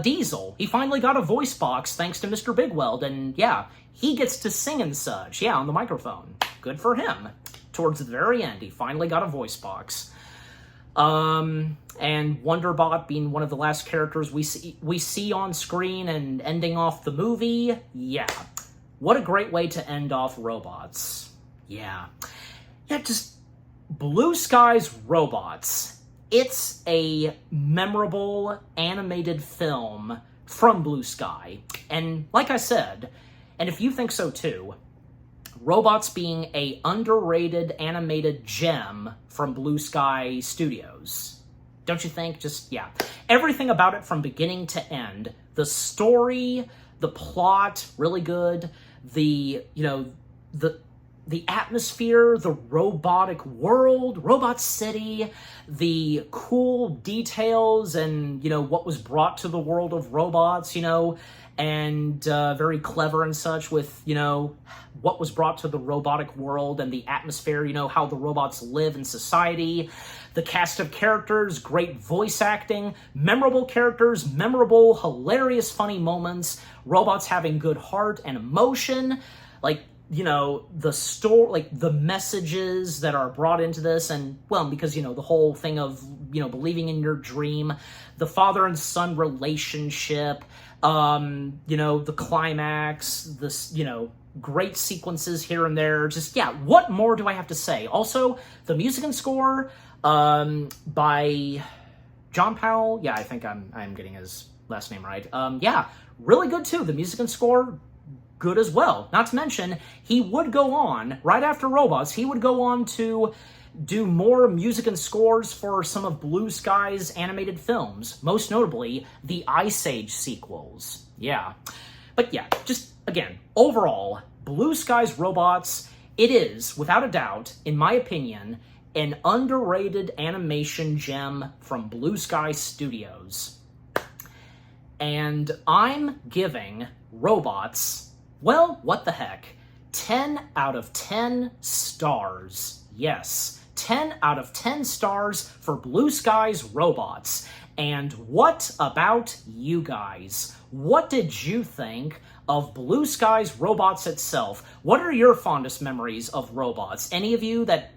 Diesel. He finally got a voice box thanks to Mr. Big Weld, and yeah, he gets to sing and such, yeah, on the microphone. Good for him. Towards the very end, he finally got a voice box. And Wonderbot being one of the last characters we see on screen and ending off the movie. Yeah. What a great way to end off Robots. Yeah. Yeah, just Blue Sky's Robots. It's a memorable animated film from Blue Sky. And like I said, and if you think so too, Robots being a underrated animated gem from Blue Sky Studios. Don't you think? Just, yeah. Everything about it from beginning to end. The story, the plot, really good. The atmosphere, the robotic world, Robot City, the cool details and, you know, what was brought to the world of robots, you know, and very clever and such with, you know, what was brought to the robotic world and the atmosphere, you know, how the robots live in society. The cast of characters, great voice acting, memorable characters, memorable, hilarious, funny moments, robots having good heart and emotion, like, you know, the story, like, the messages that are brought into this, and, well, because, you know, the whole thing of, you know, believing in your dream, the father and son relationship, you know, the climax, this, you know, great sequences here and there, just, yeah, what more do I have to say? Also, the music and score, by John Powell, yeah, I think I'm getting his last name right, yeah, really good too, the music and score, good as well. Not to mention, he would go on, right after Robots, he would go on to do more music and scores for some of Blue Sky's animated films, most notably the Ice Age sequels. Yeah. But yeah, just, again, overall, Blue Sky's Robots, it is, without a doubt, in my opinion, an underrated animation gem from Blue Sky Studios. And I'm giving Robots, well, what the heck, 10 out of 10 stars. Yes, 10 out of 10 stars for Blue Sky's Robots. And what about you guys? What did you think of Blue Sky's Robots itself. What are your fondest memories of Robots? Any of you that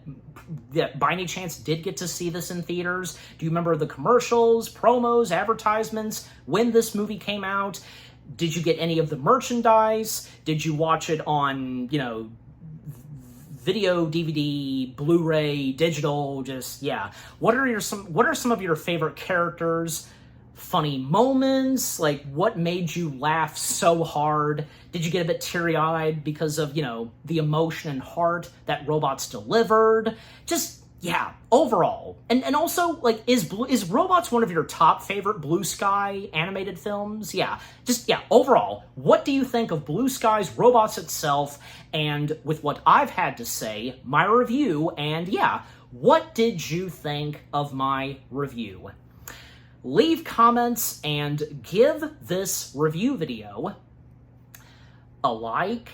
by any chance did get to see this in theaters? Do you remember the commercials, promos, advertisements, when this movie came out? Did you get any of the merchandise? Did you watch it on, video, DVD, Blu-ray, digital? Just, yeah. What are some of your favorite characters? Funny moments? Like, what made you laugh so hard? Did you get a bit teary-eyed because of, the emotion and heart that Robots delivered? Just, yeah, overall. And also, like, is Robots one of your top favorite Blue Sky animated films? Yeah, just, yeah, overall, what do you think of Blue Sky's Robots itself? And with what I've had to say, my review, and yeah, what did you think of my review? Leave comments and give this review video a like,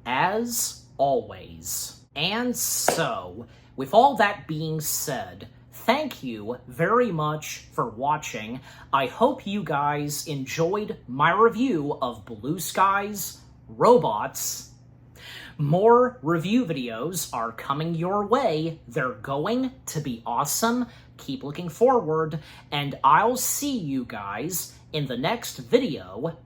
as always. And so, with all that being said, thank you very much for watching. I hope you guys enjoyed my review of Blue Sky's Robots. More review videos are coming your way. They're going to be awesome. Keep looking forward, and I'll see you guys in the next video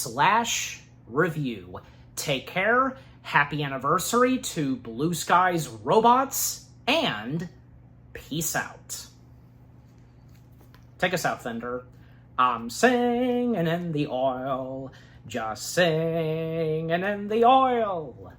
/ review. Take care, happy anniversary to Blue Sky's Robots, and peace out. Take us out, Fender. I'm singing in the oil, just singing in the oil.